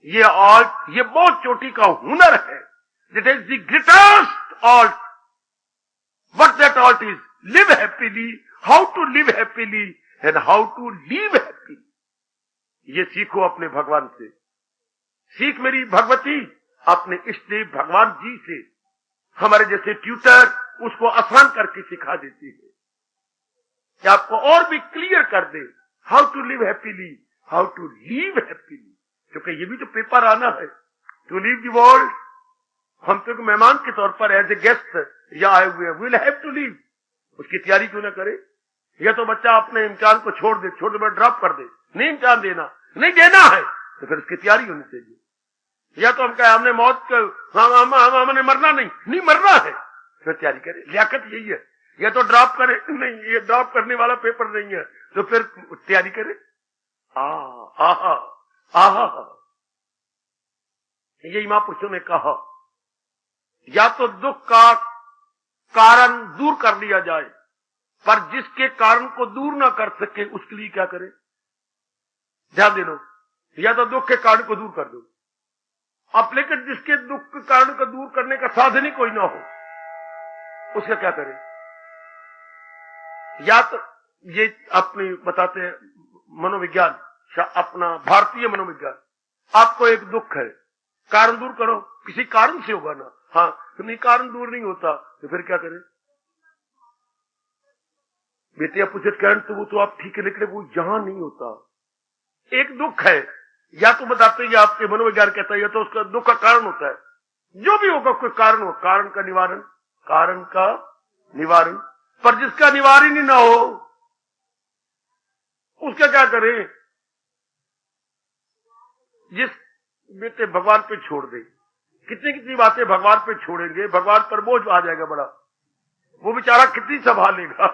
ये आर्ट, ये बहुत चोटी का हुनर है। That is the greatest art. What that art is? Live happily, how to live happily and how to live happily. ये सीखो अपने भगवान से। सीख मेरी भगवती अपने इष्ट देव भगवान जी से। हमारे जैसे ट्यूटर उसको आसान करके सिखा देती है कि आपको और भी क्लियर कर दे how to live happily, how to leave happily. क्योंकि ये भी तो पेपर आना है, टू लीव द वर्ल्ड। हम तो मेहमान के तौर पर एज ए गेस्ट या आए हुए हैं, we will have to leave. उसकी तैयारी क्यों ना करे? या तो बच्चा अपने इम्तिहान को छोड़ दे ड्रॉप कर दे, नहीं इम्तिहान देना, नहीं देना है, तो फिर उसकी तैयारी होनी चाहिए। या तो हम कहे हमने मौत को हमने मरना नहीं मरना है, फिर तैयारी करे। लियाकत यही है। या तो ड्रॉप करे, नहीं ये ड्रॉप करने वाला पेपर नहीं है, तो फिर तैयारी करे। यही महापुरुषों ने कहा, या तो दुख का कारण दूर कर लिया जाए, पर जिसके कारण को दूर ना कर सके उसके लिए क्या करे? ध्यान दे लो, या तो दुख के कारण को दूर कर दो। अब लेकिन जिसके दुख के कारण को दूर करने का साधन ही कोई ना हो, उसका क्या करे? या तो ये अपने बताते हैं मनोविज्ञान, अपना भारतीय मनोविज्ञान, आपको एक दुख है, कारण दूर करो, किसी कारण से होगा ना। हाँ, तो नहीं, कारण दूर नहीं होता तो फिर क्या करें? बेटे आप पूछे कारण तो वो तो आप ठीक है, लेकिन वो यहां नहीं होता। एक दुख है, या तो बताते हैं आपके मनोविज्ञान कहता है, या तो उसका दुख का कारण होता है, जो भी होगा कोई कारण हो, कारण का निवारण, कारण का निवारण। पर जिसका निवारण ही ना हो उसका क्या करें? जिस बेटे भगवान पे छोड़ दे, कितनी कितनी बातें भगवान पे छोड़ेंगे, भगवान पर बोझ आ जाएगा बड़ा, वो बेचारा कितनी संभालेगा।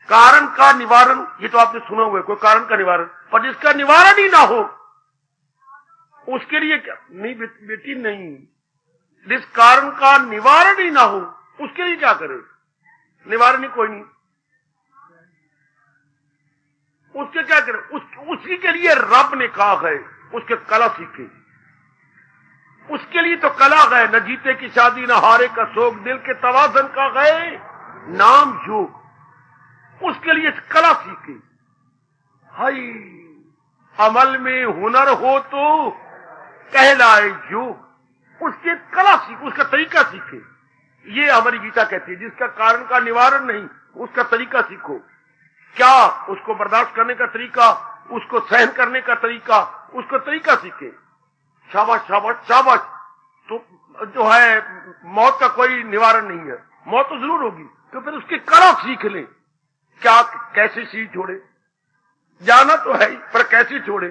कारण का निवारण, ये तो आपने सुना हुआ है, कोई कारण का निवारण, पर जिसका निवारण ही ना हो उसके लिए क्या? नहीं बेटी नहीं, जिस कारण का निवारण ही ना हो उसके लिए क्या करे? निवारण ही कोई नहीं, उसके क्या करे? उसी के लिए रब ने कहा है उसके कला सीखे, उसके लिए तो कला गए, न जीते की शादी न हारे का शोक, दिल के तवाज़न का गए नाम योग, उसके लिए कला सीखे। हाय, अमल में हुनर हो तो कहलाए योग, उसके कला सीखे, उसका तरीका सीखे। ये हमारी गीता कहती है, जिसका कारण का निवारण नहीं उसका तरीका सीखो। क्या? उसको बर्दाश्त करने का तरीका, उसको सहन करने का तरीका, उसको तरीका सीखे। शाबाश शाबाश शाबाश। तो जो है मौत का कोई निवारण नहीं है, मौत तो जरूर होगी, तो फिर उसकी कला सीख ले। क्या? कैसे सी छोड़े? जाना तो है ही, पर कैसे छोड़े?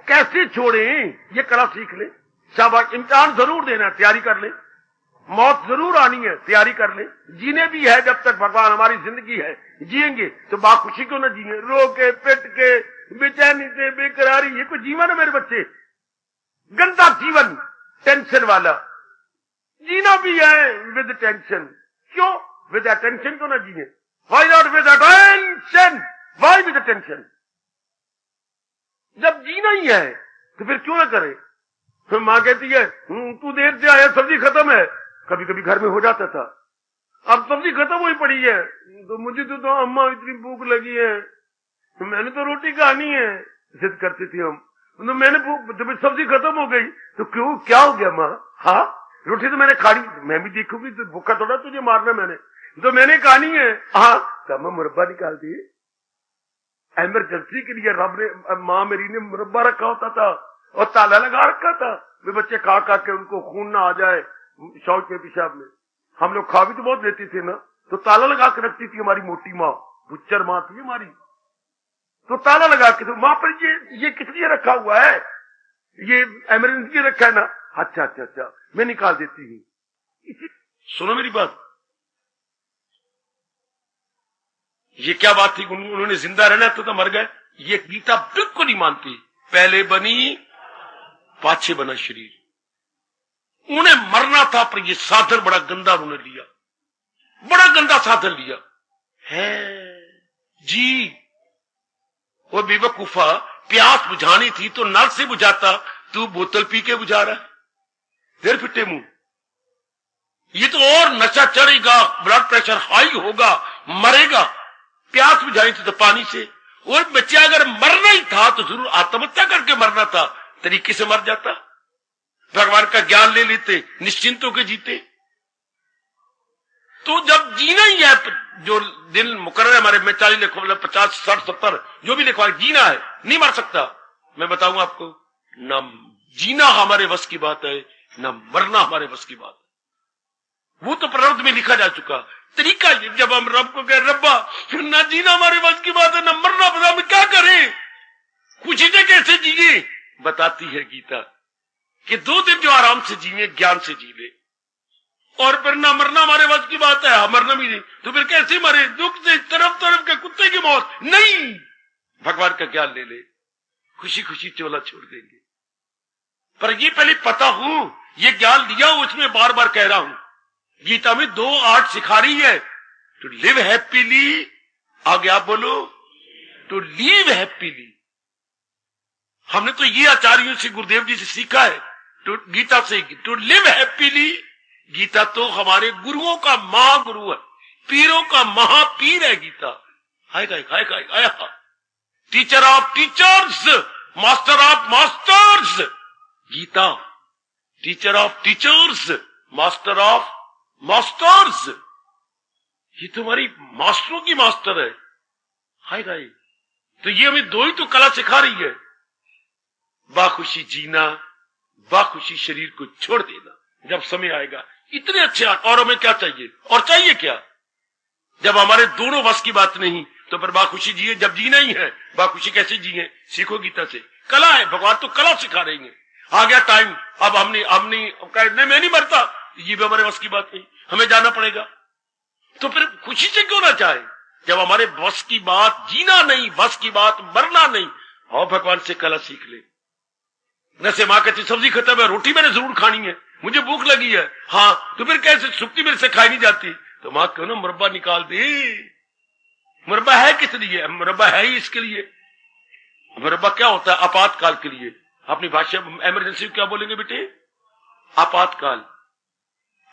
कैसे छोड़े? ये कला सीख ले। शाबाश। इम्तिहान जरूर देना, तैयारी कर ले। मौत जरूर आनी है, तैयारी कर ले। जीने भी है, जब तक भगवान हमारी जिंदगी है जिएंगे तो बाखुशी क्यों ना जिए, रो के पिट के बेचैनी से बेकरारी, ये कोई जीवन है मेरे बच्चे? गंदा जीवन, टेंशन वाला। जीना भी है विद टेंशन। क्यों विद अटेंशन क्यों ना जिए? Why not with attention, why with tension? जब जीना ही है तो फिर क्यों ना करे? फिर मां कहती है तू देर से आया, सब्जी खत्म है। कभी कभी घर में हो जाता था, अब सब्जी खत्म हुई पड़ी है, तो मुझे तो अम्मा इतनी भूख लगी है, तो मैंने तो रोटी खानी है, जिद करती थी हम। तो मैंने जब सब्जी खत्म हो गई तो क्यों, क्या हो गया माँ? हाँ, रोटी तो मैंने खानी, मैं भी देखूंगी तो भूखा थोड़ा तुझे मारना, मैंने तो मैंने खानी है। हाँ, तब मैं मुरब्बा निकाल दी। इमरजेंसी के लिए रब ने, माँ मेरी ने मुरब्बा रखा होता था और ताला लगा रखा था, वे बच्चे खा खा के उनको खून ना आ जाए शौच में पेशाब में। हम लोग खा भी तो बहुत लेते थे ना, तो ताला लगा के रखती थी हमारी मोटी माँ, बुच्चर माँ थी हमारी, तो ताला लगा के। तो माँ पर ये किस लिए रखा हुआ है? ये इमरजेंसी रखा है ना। अच्छा अच्छा अच्छा, मैं निकाल देती हूँ। सुनो मेरी बात, ये क्या बात थी? उन्होंने जिंदा रहना तो मर गए। ये गीता बिल्कुल नहीं मानती। पहले बनी पाछे बना शरीर, उन्हें मरना था, पर ये साधन बड़ा गंदा उन्होंने लिया, बड़ा गंदा साधन लिया है जी। वो बेवकूफा, प्यास बुझानी थी तो नल से बुझाता, तू बोतल पी के बुझा रहा है, फिर फिटे मुंह। ये तो और नशा चढ़ेगा, ब्लड प्रेशर हाई होगा, मरेगा। प्यास बुझाई थी तो पानी से। और बच्चे अगर मरना ही था तो जरूर आत्महत्या करके मरना था, तरीके से मर जाता, भगवान का ज्ञान ले लेते, निश्चिंत होकर जीते। तो जब जीना ही है, जो दिन मुकर्रर हमारे में 40 लिखो, 50 60 70 जो भी लिखवा, जीना है, नहीं मर सकता। मैं बताऊं आपको, न जीना हमारे बस की बात है, न मरना हमारे बस की बात है। वो तो प्रारब्ध में लिखा जा चुका तरीका। जब हम रब को कह रब्बा, फिर न जीना हमारे बस की बात है, न मरना, बता हम क्या करें? खुशी से कैसे जिए? बताती है गीता कि 2 दिन जो आराम से जिए, ज्ञान से जी ले, और फिर ना मरना हमारे बस की बात है, मरना भी नहीं, तो फिर कैसे मरे? दुख से तरफ तरफ के कुत्ते की मौत नहीं, भगवान का ज्ञान ले ले, खुशी खुशी चोला छोड़ देंगे। पर ये पहले पता हूं, ये ज्ञान दिया, उसमें बार बार कह रहा हूं, गीता में 2 आर्ट सिखा रही है, टू लिव हैप्पीली, आगे आप बोलो, टू लिव हैप्पीली। हमने तो ये आचार्यों से, गुरुदेव जी से सीखा है, तो गीता से, टू लिव हैप्पीली। गीता तो हमारे गुरुओं का महागुरु है, पीरों का महापीर है गीता। हाय हाय हाय हाय आया, teacher of teachers, master of masters. Gita teacher of teachers, master of masters. ये तुम्हारी मास्टरों की मास्टर है। हाय हाय, तो ये हमें 2 ही तो कला सिखा रही है, बाखुशी जीना, बाखुशी शरीर को छोड़ देना जब समय आएगा। इतने अच्छे, और हमें क्या चाहिए, और चाहिए क्या? जब हमारे दोनों वश की बात नहीं, तो फिर बाखुशी जिए। जब जीना ही है, बाखुशी कैसे जिए? सीखो गीता से। कला है, भगवान तो कला सिखा रहे हैं। आ गया टाइम, अब हमने मैं नहीं मरता, ये भी हमारे वश की बात नहीं, हमें जाना पड़ेगा। तो फिर खुशी से क्यों ना चाहे? जब हमारे वश की बात जीना नहीं, वश की बात मरना नहीं, और भगवान से कला सीख ले। न से माँ कहती सब्जी खत्म है, रोटी मैंने जरूर खानी है, मुझे भूख लगी है। हाँ, तो फिर कैसे? सुक्ति मेरे से खाई नहीं जाती, तो माँ क्यों ना मुरब्बा निकाल दे। मुरब्बा है किस लिए? मुरब्बा है ही इसके लिए। मुरब्बा क्या होता है? आपातकाल के लिए। अपनी भाषा इमरजेंसी क्या बोलेंगे बेटे? आपातकाल।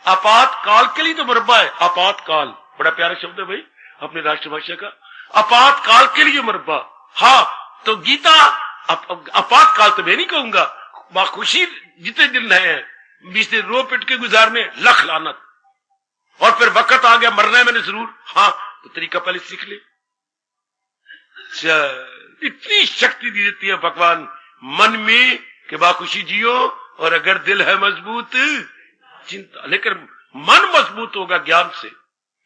आपातकाल के लिए तो मुरब्बा है। आपातकाल बड़ा प्यारा शब्द है भाई, अपनी राष्ट्रभाषा का। आपातकाल के लिए मुरब्बा। हाँ, तो गीता आपातकाल तो मैं नहीं कहूंगा, खुशी जितने दिन है, 20 दिन रो पिट के गुजारने, लख लानत, और फिर वक्त आ गया मरना है मैंने जरूर। हाँ, तो तरीका पहले सीख ले। इतनी शक्ति दी देती है भगवान मन में कि बाखुशी जियो, और अगर दिल है मजबूत चिंता, लेकिन मन मजबूत होगा ज्ञान से।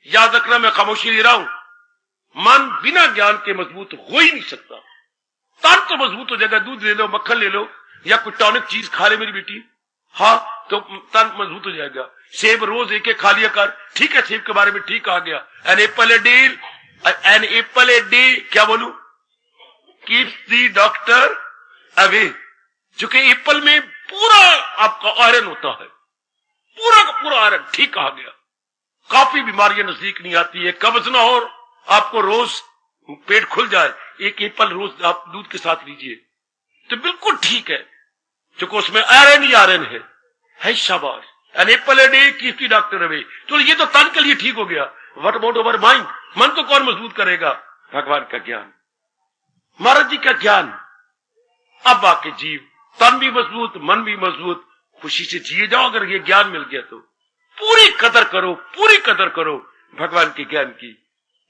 याद रखना, मैं खामोशी ले रहा हूं, मन बिना ज्ञान के मजबूत हो ही नहीं सकता। तन तो मजबूत हो जाएगा, दूध ले लो, मक्खन ले लो, या कोई टॉनिक चीज खा ले मेरी बेटी, हाँ, तो तन मजबूत हो जाएगा। सेब रोज एक खा लिया कर, ठीक है, सेब के बारे में ठीक आ गया। एन एप्पल ए डे, क्या बोलूं, कीप्स दी डॉक्टर अवे। चूंकि एप्पल में पूरा आपका आयरन होता है, पूरा का पूरा आयरन, ठीक कहा गया। काफी बीमारियां नजदीक नहीं आती है, कब्ज ना हो, आपको रोज पेट खुल जाए, एक एप्पल रोज आप दूध के साथ लीजिए, तो बिल्कुल ठीक है, क्योंकि उसमें आयरन ही आयरन है। शाबाश, an apple a day keeps the doctor away. तो ये तो तन के लिए ठीक हो गया। What about our mind? मन तो कौन मजबूत करेगा? भगवान का ज्ञान, महाराज जी का ज्ञान। अब आके जीव, तन भी मजबूत, मन भी मजबूत, खुशी से जिए जाओ। अगर ये ज्ञान मिल गया तो पूरी कदर करो, पूरी कदर करो भगवान के ज्ञान की,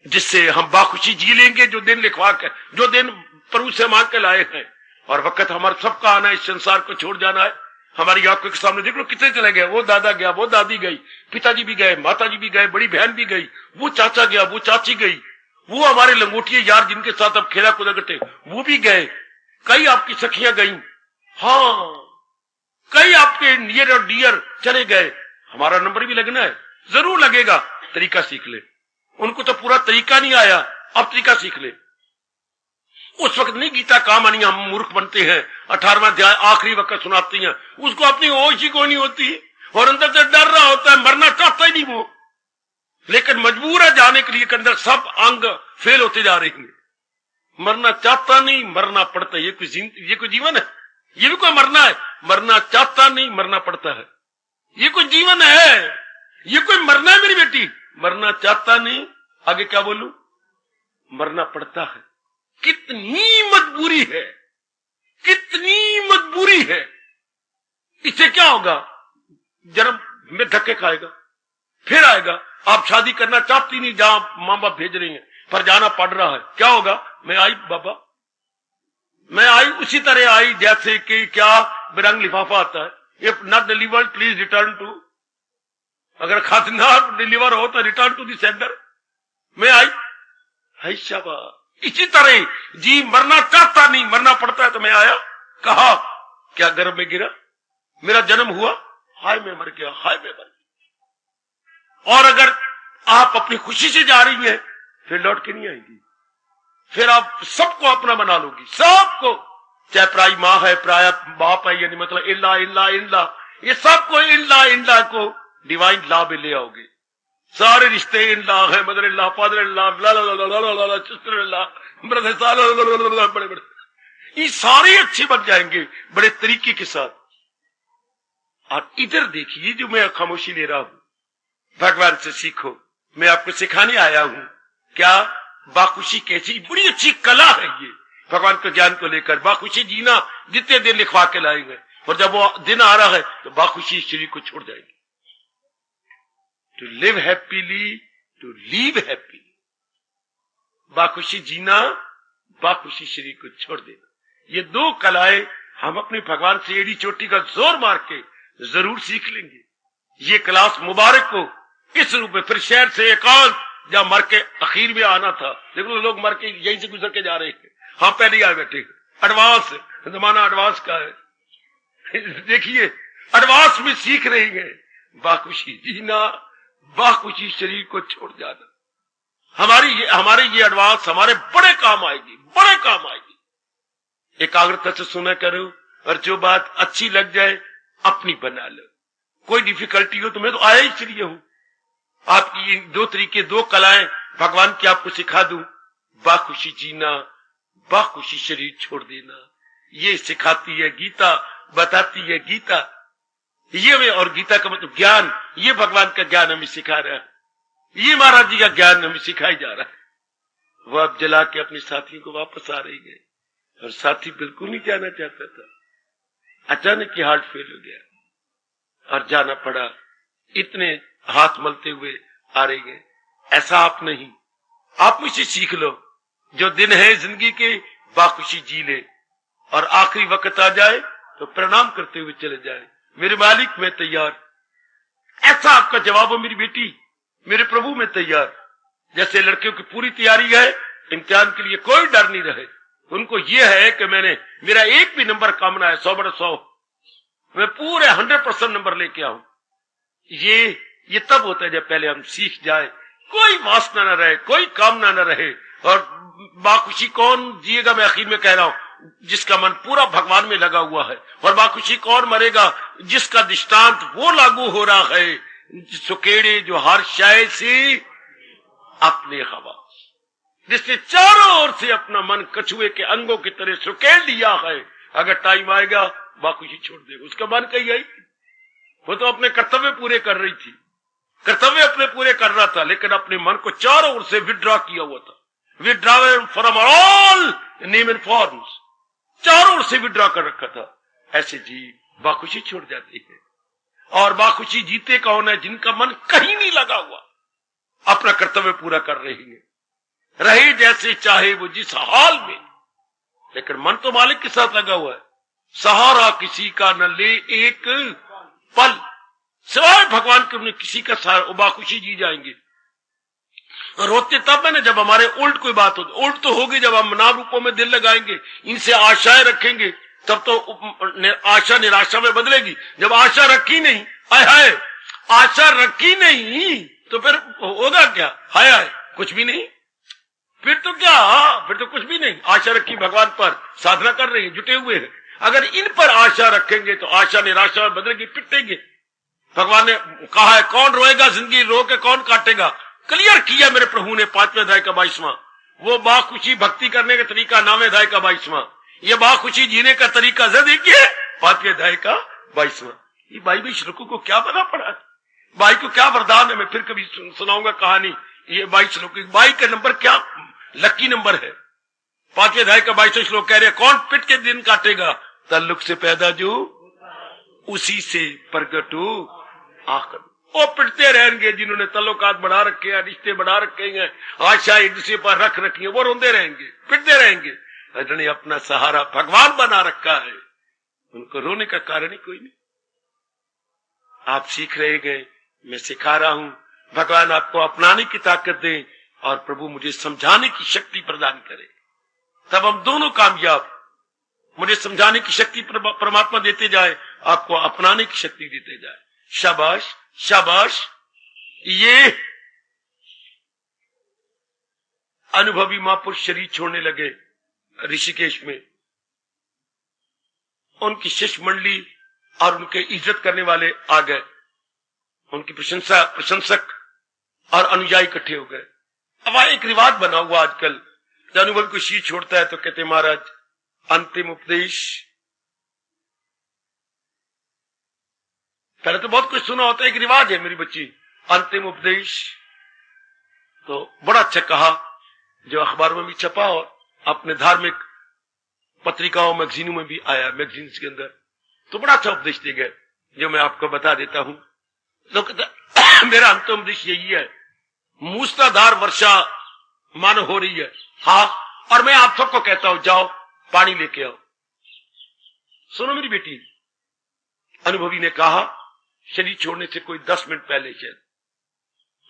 जिससे हम बाखुशी जी लेंगे। जो दिन लिखवा के, जो दिन प्रभु से मांग के लाए हैं, और वक्त हमारा सबका आना है, इस संसार को छोड़ जाना है। हमारी आंखों के सामने देख लो कितने चले गए। वो दादा गया, वो दादी गई, पिताजी भी गए, माताजी भी गए, बड़ी बहन भी गई, वो चाचा गया, वो चाची गई, वो हमारे लंगोटिए यार जिनके साथ अब खेला कूदा करते वो भी गए, कई आपकी सखियां गई, हाँ, कई आपके नियर और डियर चले गए। हमारा नंबर भी लगना है, जरूर लगेगा। तरीका सीख ले। उनको तो पूरा तरीका नहीं आया, अब तरीका सीख ले। उस वक्त नहीं गीता काम आनी, हम मूर्ख बनते हैं। 18वां अध्याय आखिरी वक्त सुनाती हैं, उसको अपनी होश ही कोई नहीं होती, और अंदर से डर रहा होता है, मरना चाहता ही नहीं वो, लेकिन मजबूर है जाने के लिए कि अंदर सब अंग फेल होते जा रहे हैं। मरना चाहता नहीं, मरना पड़ता है। ये कोई जीवन है? ये भी कोई मरना है? मरना चाहता नहीं, मरना पड़ता है। ये कोई जीवन है? ये कोई मरना है मेरी बेटी? मरना चाहता नहीं, आगे क्या बोलूं, मरना पड़ता है। कितनी मजबूरी है, कितनी मजबूरी है। इससे क्या होगा? जन्म में धक्के खाएगा, फिर आएगा। आप शादी करना चाहती नहीं, जहां मां बाप भेज रही हैं, पर जाना पड़ रहा है। क्या होगा? मैं आई बाबा, मैं आई उसी तरह आई जैसे कि क्या बिरंग लिफाफा आता है, if not delivered please return to. अगर खत ना डिलीवर हो तो रिटर्न टू द सेंडर। मैं आई, है शाबाश। इसी तरह जी मरना चाहता नहीं, मरना पड़ता है, तो मैं आया। कहा क्या गर्भ में गिरा, मेरा जन्म हुआ, हाय मैं मर गया, हाय मैं मर गया। और अगर आप अपनी खुशी से जा रही हैं, फिर लौट के नहीं आएंगी, फिर आप सबको अपना बना लोगी, सबको, चाहे प्राई माँ है, प्राय बाप है, यानी मतलब इल्ला इल्ला इल्ला, ये सबको इल्ला इल्ला को डिवाइन लॉ में ले आओगे। सारे रिश्ते इल्लाह है, मदर इल्लाह, फादर इल्लाह, सिस्टर इल्लाह, ब्रदर, बड़े बड़े, ये सारे अच्छे बन जाएंगे बड़े तरीके के साथ। और इधर देखिए, जो मैं खामोशी ले रहा हूं, भगवान से सीखो, मैं आपको सिखाने आया हूं क्या बाखुशी कैसी बड़ी अच्छी कला है। ये भगवान के ज्ञान को लेकर बाखुशी जीना जितने दिन लिखवा के लाएंगे, और जब वो दिन आ रहा है तो बाखुशी शरीर को छोड़ जाएगी। To live happily, to leave happily, बाखुशी जीना, बाखुशी शरीर को छोड़ देना, ये दो कलाएं हम अपने भगवान से एड़ी चोटी का जोर मार के जरूर सीख लेंगे। ये क्लास मुबारक को इस रूप में, फिर शहर से एकांत जब मर के आखिर में आना था, देखो लोग मर के यहीं से गुजर के जा रहे हैं, हाँ पहले ही आ बैठे, एडवांस जमाना एडवांस का है। देखिए एडवांस में सीख रहे हैं बाखुशी जीना, बाखुशी शरीर को छोड़ जाना। हमारे ये एडवांस हमारे बड़े काम आएगी, बड़े काम आएगी। एकाग्रता से सुना करो, और जो बात अच्छी लग जाए अपनी बना लो। कोई डिफिकल्टी हो तो मैं तो आया इसलिए हूं, आपकी ये दो तरीके, दो कलाएं भगवान की आपको सिखा दूं, बाखुशी जीना, बाखुशी शरीर छोड़ देना। ये सिखाती है गीता, बताती है गीता। ये और गीता का मतलब ज्ञान, ये भगवान का ज्ञान हमें सिखा रहा है, ये महाराज जी का ज्ञान हमें सिखाई जा रहा है। वो अब जला के अपने साथियों को वापस आ रही है, और साथी बिल्कुल नहीं जाना चाहता था। अचानक ही हार्ट फेल हो गया और जाना पड़ा। इतने हाथ मलते हुए आ रही है। ऐसा आप नहीं, आप मुझसे सीख लो, जो दिन है जिंदगी के बाखुशी जी ले, और आखिरी वक्त आ जाए तो प्रणाम करते हुए चले जाए, मेरे मालिक मैं तैयार। ऐसा आपका जवाब हो, मेरी बेटी मेरे प्रभु में तैयार। जैसे लड़कियों की पूरी तैयारी है इम्तिहान के लिए, कोई डर नहीं रहे उनको। ये है कि मेरा एक भी नंबर कम ना है, 100/100 मैं पूरे 100% नंबर लेके आऊं। ये तब होता है जब पहले हम सीख जाए, कोई वासना न रहे, कोई कामना न रहे। और बाखुशी कौन जिएगा, मैं आखिर में कह रहा हूं, जिसका मन पूरा भगवान में लगा हुआ है। और बाखुशी कौन मरेगा, जिसका दृष्टांत वो लागू हो रहा है, सुकेड़े जो हर शय से अपने हवा, जिसने चारों ओर से अपना मन कछुए के अंगों की तरह सुकेड़ लिया है। अगर टाइम आएगा बाखुशी छोड़ देगा, उसका मन कहीं आई। वो तो अपने कर्तव्य पूरे कर रही थी, कर्तव्य अपने पूरे कर रहा था, लेकिन अपने मन को चारों ओर से विड्रॉ किया हुआ था। Withdraw from all name and forms, चारों ओर से विड्रॉ कर रखा था। ऐसे जी बाखुशी छोड़ जाती है। और बाखुशी जीते कौन है, जिनका मन कहीं नहीं लगा हुआ, अपना कर्तव्य पूरा कर रहे हैं, रहे जैसे चाहे वो जिस हाल में, लेकिन मन तो मालिक के साथ लगा हुआ है। सहारा किसी का न ले एक पल, सिवाय भगवान के उन्हें किसी का सहारा। बाखुशी जी जाएंगे। रोते तब है ना जब हमारे उल्ट कोई बात हो, उल्ट तो होगी जब हम नाम रूपों में दिल लगाएंगे, इनसे आशाएं रखेंगे, तब तो आशा निराशा में बदलेगी। जब आशा रखी नहीं, हाय हाय आशा रखी नहीं, तो फिर होगा क्या, हाय हाय कुछ भी नहीं, फिर तो क्या, फिर तो कुछ भी नहीं। आशा रखी भगवान पर, साधना कर रही है, जुटे हुए हैं। अगर इन पर आशा रखेंगे तो आशा निराशा में बदलेगी, पिटेंगे। भगवान ने कहा है कौन रोएगा जिंदगी, रो के कौन काटेगा। क्लियर किया मेरे प्रभु ने 5वें अध्याय का 22वां। वो बाखुशी भक्ति करने का तरीका 9वें अध्याय का 22वां। ये बाखुशी जीने का तरीका देखिए 5वें अध्याय का 22वां। ये 22 श्लोकों को क्या बना पड़ा, भाई को क्या वरदान है। मैं फिर कभी सुनाऊंगा कहानी। ये 22 श्लोक, 22 का नंबर क्या लकी नंबर है। 5वें अध्याय का 22वां श्लोक कह रहे कौन पिट के दिन काटेगा, तल्लुक से पैदा जो उसी से प्रगट हो आखिर। वो पिटते रहेंगे जिन्होंने तल्लुकात बढ़ा रखे हैं, रिश्ते बढ़ा रखे हैं, आशा एक दूसरे पर रख रखी है, वो रोंदे रहेंगे, पिटते रहेंगे। जिन्होंने अपना सहारा भगवान बना रखा है, उनको रोने का कारण ही कोई नहीं। आप सीख रहे गए, मैं सिखा रहा हूं। भगवान आपको अपनाने की ताकत दे और प्रभु मुझे समझाने की शक्ति प्रदान करे, तब हम दोनों कामयाब। मुझे समझाने की शक्ति परमात्मा देते जाए, आपको अपनाने की शक्ति देते जाए। शाबाश शाबाश। ये अनुभवी महापुरुष शरीर छोड़ने लगे ऋषिकेश में। उनकी शिष्य मंडली और उनके इज्जत करने वाले आ गए, उनकी प्रशंसक और अनुयायी इकट्ठे हो गए। अब वहां एक रिवाज बना हुआ आजकल, जब अनुभवी कोई शीश छोड़ता है तो कहते महाराज अंतिम उपदेश। पहले तो बहुत कुछ सुना होता है, एक रिवाज है मेरी बच्ची, अंतिम उपदेश। तो बड़ा अच्छा कहा, जो अखबार में भी छपा और अपने धार्मिक पत्रिकाओं मैगजीनों में भी आया, मैगजीन्स के अंदर। तो बड़ा अच्छा उपदेश दिए गए, जो मैं आपको बता देता हूं। लोग कहते मेरा अंतिम उपदेश यही है, मूसलाधार वर्षा मानो हो रही है, हाँ, और मैं आप सबको कहता हूं जाओ पानी लेके आओ। सुनो मेरी बेटी, अनुभवी ने कहा शरीर छोड़ने से कोई 10 मिनट पहले शायद,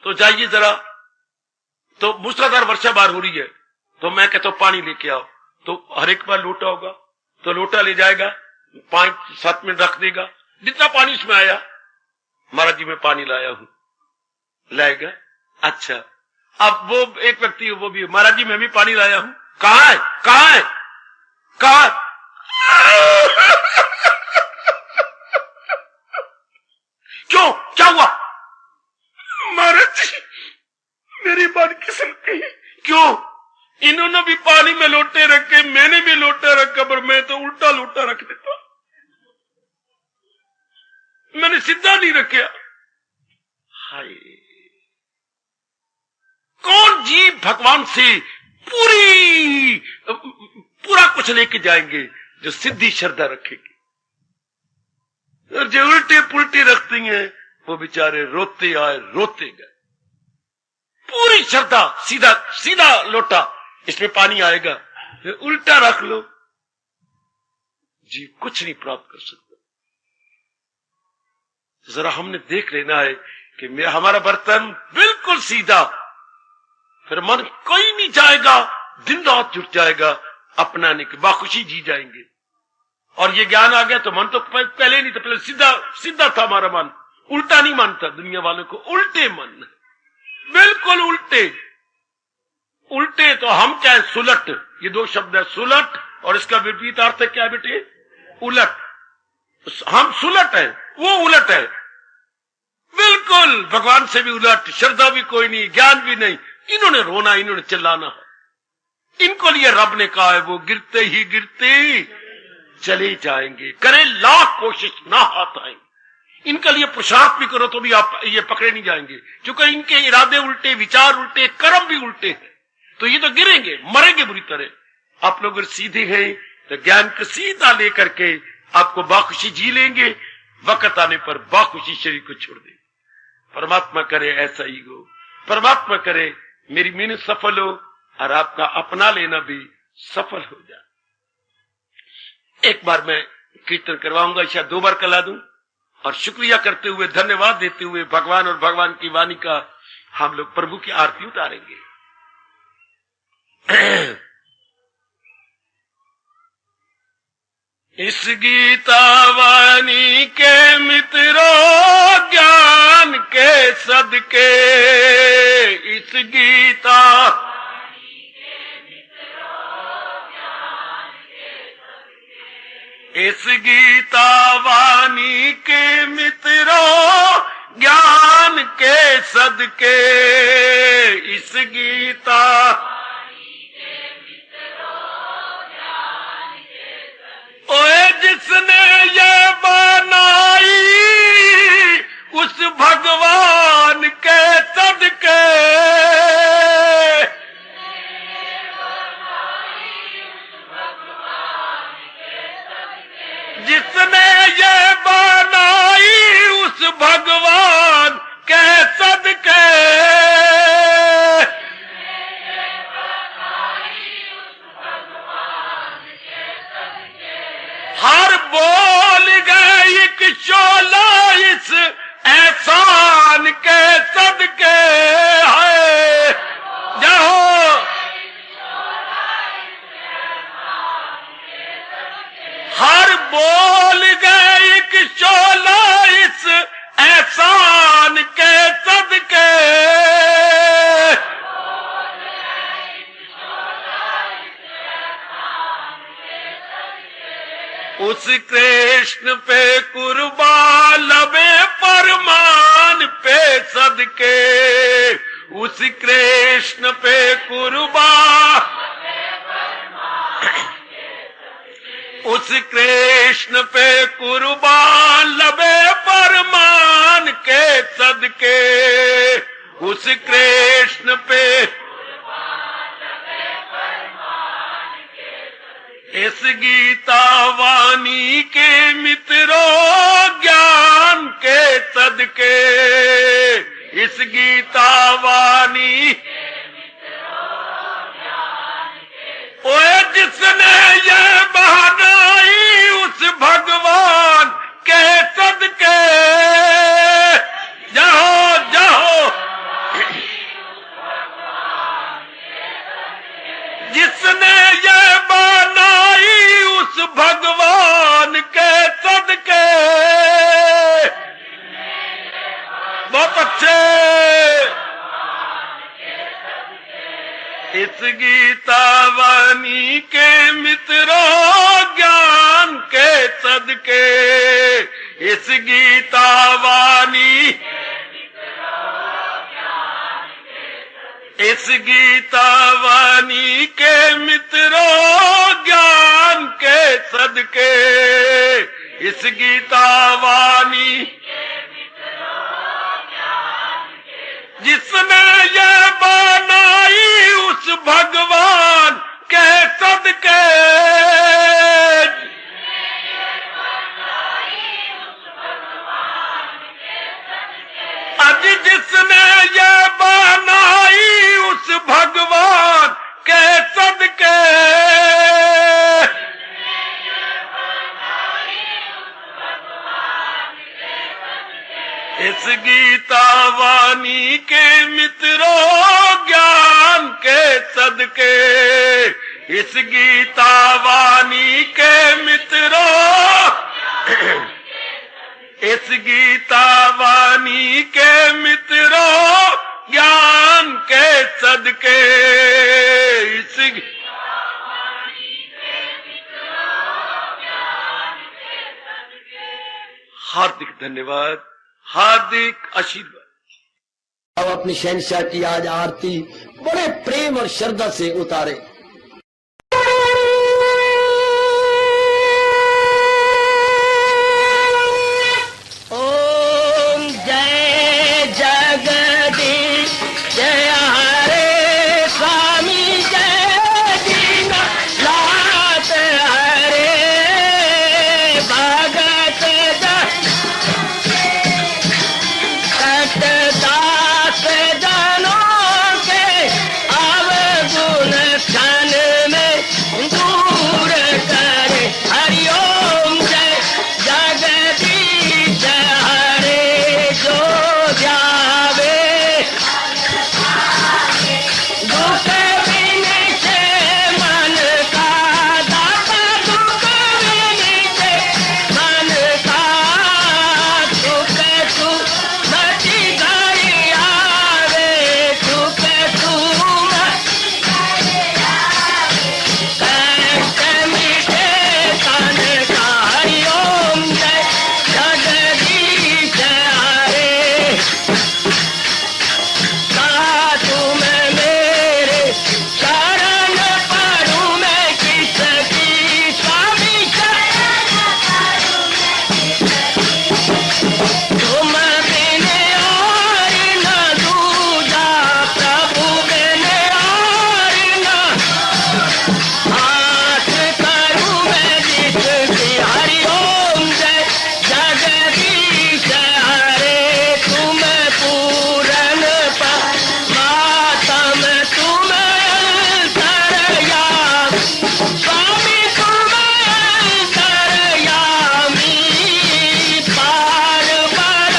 तो जाइए जरा, तो मूसलाधार वर्षा बाहर हो रही है, तो मैं कहता हूं पानी लेके आओ। तो हर एक बार लोटा होगा, तो लोटा ले जाएगा, 5-7 मिनट रख देगा, जितना पानी उसमें आया, महाराज जी मैं पानी लाया हूं, लाएगा। अच्छा, अब वो एक व्यक्ति, वो भी महाराज जी मैं भी पानी लाया हूं, कहां है, कहां है, कहां? क्यों, क्या हुआ? महाराज जी मेरी बात किसने कही? क्यों? इन्होंने भी पानी में लोटे रखे, मैंने भी लोटा रखा, पर मैं तो उल्टा लोटा रख देता, मैंने सीधा नहीं रखा। हाय, कौन जीव भगवान से पूरा कुछ लेके जाएंगे जो सिद्धि श्रद्धा रखेगी, और जो उल्टे पुल्टे रखती हैं वो बेचारे रोते आए रोते गए। पूरी श्रद्धा, सीधा सीधा लोटा, इसमें पानी आएगा, फिर उल्टा रख लो, जीव कुछ नहीं प्राप्त कर सकता। जरा हमने देख लेना है कि हमारा बर्तन बिल्कुल सीधा, फिर मन कोई नहीं जाएगा, दिन रात जुट जाएगा, अपनाने की बाखुशी जी जाएंगे। और ये ज्ञान आ गया तो मन तो पहले नहीं था, पहले सीधा सीधा था हमारा मन, उल्टा नहीं मानता। दुनिया वालों को उल्टे मन, बिल्कुल उल्टे। उल्टे तो हम क्या है, सुलट, ये 2 शब्द है, सुलट और इसका विपरीत अर्थ क्या है बेटे, उलट। हम सुलट है, वो उलट है, बिल्कुल भगवान से भी उलट, श्रद्धा भी कोई नहीं, ज्ञान भी नहीं। इन्होंने रोना, इन्होंने चिल्लाना है, इनको लिए रब ने कहा है वो गिरते ही गिरते चले जाएंगे, करे लाख कोशिश ना हाथ आएंगे। इनके लिए पुरुषार्थ भी करो तो भी आप ये पकड़े नहीं जाएंगे, क्योंकि इनके इरादे उल्टे, विचार उल्टे, कर्म भी उल्टे हैं, तो ये तो गिरेंगे, मरेंगे बुरी तरह। आप लोग अगर सीधे हैं तो ज्ञान को सीधा लेकर के आपको बाखुशी जी लेंगे, वक्त आने पर बाखुशी शरीर को छोड़ देंगे। परमात्मा करे ऐसा ही हो, परमात्मा करे मेरी मेहनत सफल हो और आपका अपना लेना भी सफल हो जाए। एक बार मैं कीर्तन करवाऊंगा, शायद 2 बार करा दूं, और शुक्रिया करते हुए, धन्यवाद देते हुए भगवान और भगवान की वाणी का हम लोग प्रभु की आरती उतारेंगे। इस गीता वाणी के मित्रों ज्ञान के सदके, इस गीता इस गीता वाणी के मित्रों ज्ञान के सदके, इस गीता ओए जिसने ये बनाई उस भगवान के सदके, जिसने ये बनाई उस भगवान के सदके, हर बोल गए एक शोला इस एहसान के सदके है। जहो हर बोल गए एक शोला इस एहसान के सदके, उस कृष्ण पे कुर्बान लबे फरमान पे सदके, उस कृष्ण पे कुर्बान, उस कृष्ण पे कुर्बान लबे फरमान के सदके, उस कृष्ण पे इस गीता वाणी के मित्रों ज्ञान के सदके, इस गीता वाणी ओए जिसने ये बहनाई उस भगवान के सदके, जाओ जाओ जिसने ये बनाई उस भगवान के सदके। बहुत अच्छे। इस गीता वाणी के मित्रों ज्ञान के सदके, इस गीता वाणी, इस गीता वाणी के मित्रों ज्ञान के सदके, इस गीता वाणी जिसने ये बनाई उस भगवान के सदके, आज जिसने ये बनाई उस भगवान के सदके, इस गीता वाणी के मित्रों ज्ञान के सदके, इस गीता वाणी के मित्रों, इस गीता वाणी के मित्रों ज्ञान के सदके, इस हार्दिक धन्यवाद, हार्दिक आशीर्वाद। अब अपनी शहंशाह की आज आरती बड़े प्रेम और श्रद्धा से उतारे। ओम जय जगदीश जय हरे स्वामी जय दीननाथ हरे भगत दास जनों के अवगुण क्षण में दूर करे। हरिओम जय जगदीश हरे जो जावे दुख विनिचे मन का दाता, दुख विनिचे मन का सुख तू मची घड़ी आवे, सुख तू कष्ट मिटे तन का। हरिओम जय जगदीश हरे कहा तुम मेरे शरण पड़ूं मैं किसकी स्वामी तुम बिन और न दूजा, प्रभु बिन और न आस करूं मैं जिसकी। हरिओम जय जगदीश हरे तुम पूरन मातम तुम सरया स्वामी तुम सरयामी पार्वती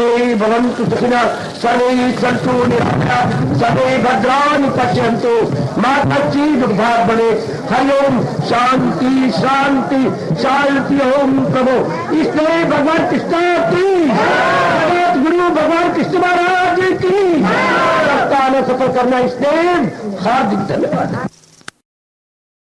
सर्वे भवन्तु सुखिनः सर्वे सन्तु निरामयाः सर्वे भद्राणि पश्यन्तु मा कश्चित् दुर्भाग् भवेत्। हरि ओम शांति शांति शांति। ओम प्रभु इसलिए भगवान कृष्ण की जगत गुरु भगवान कृष्ण महाराज की सप्ताह में सफल करना इसलिए हार्दिक धन्यवाद।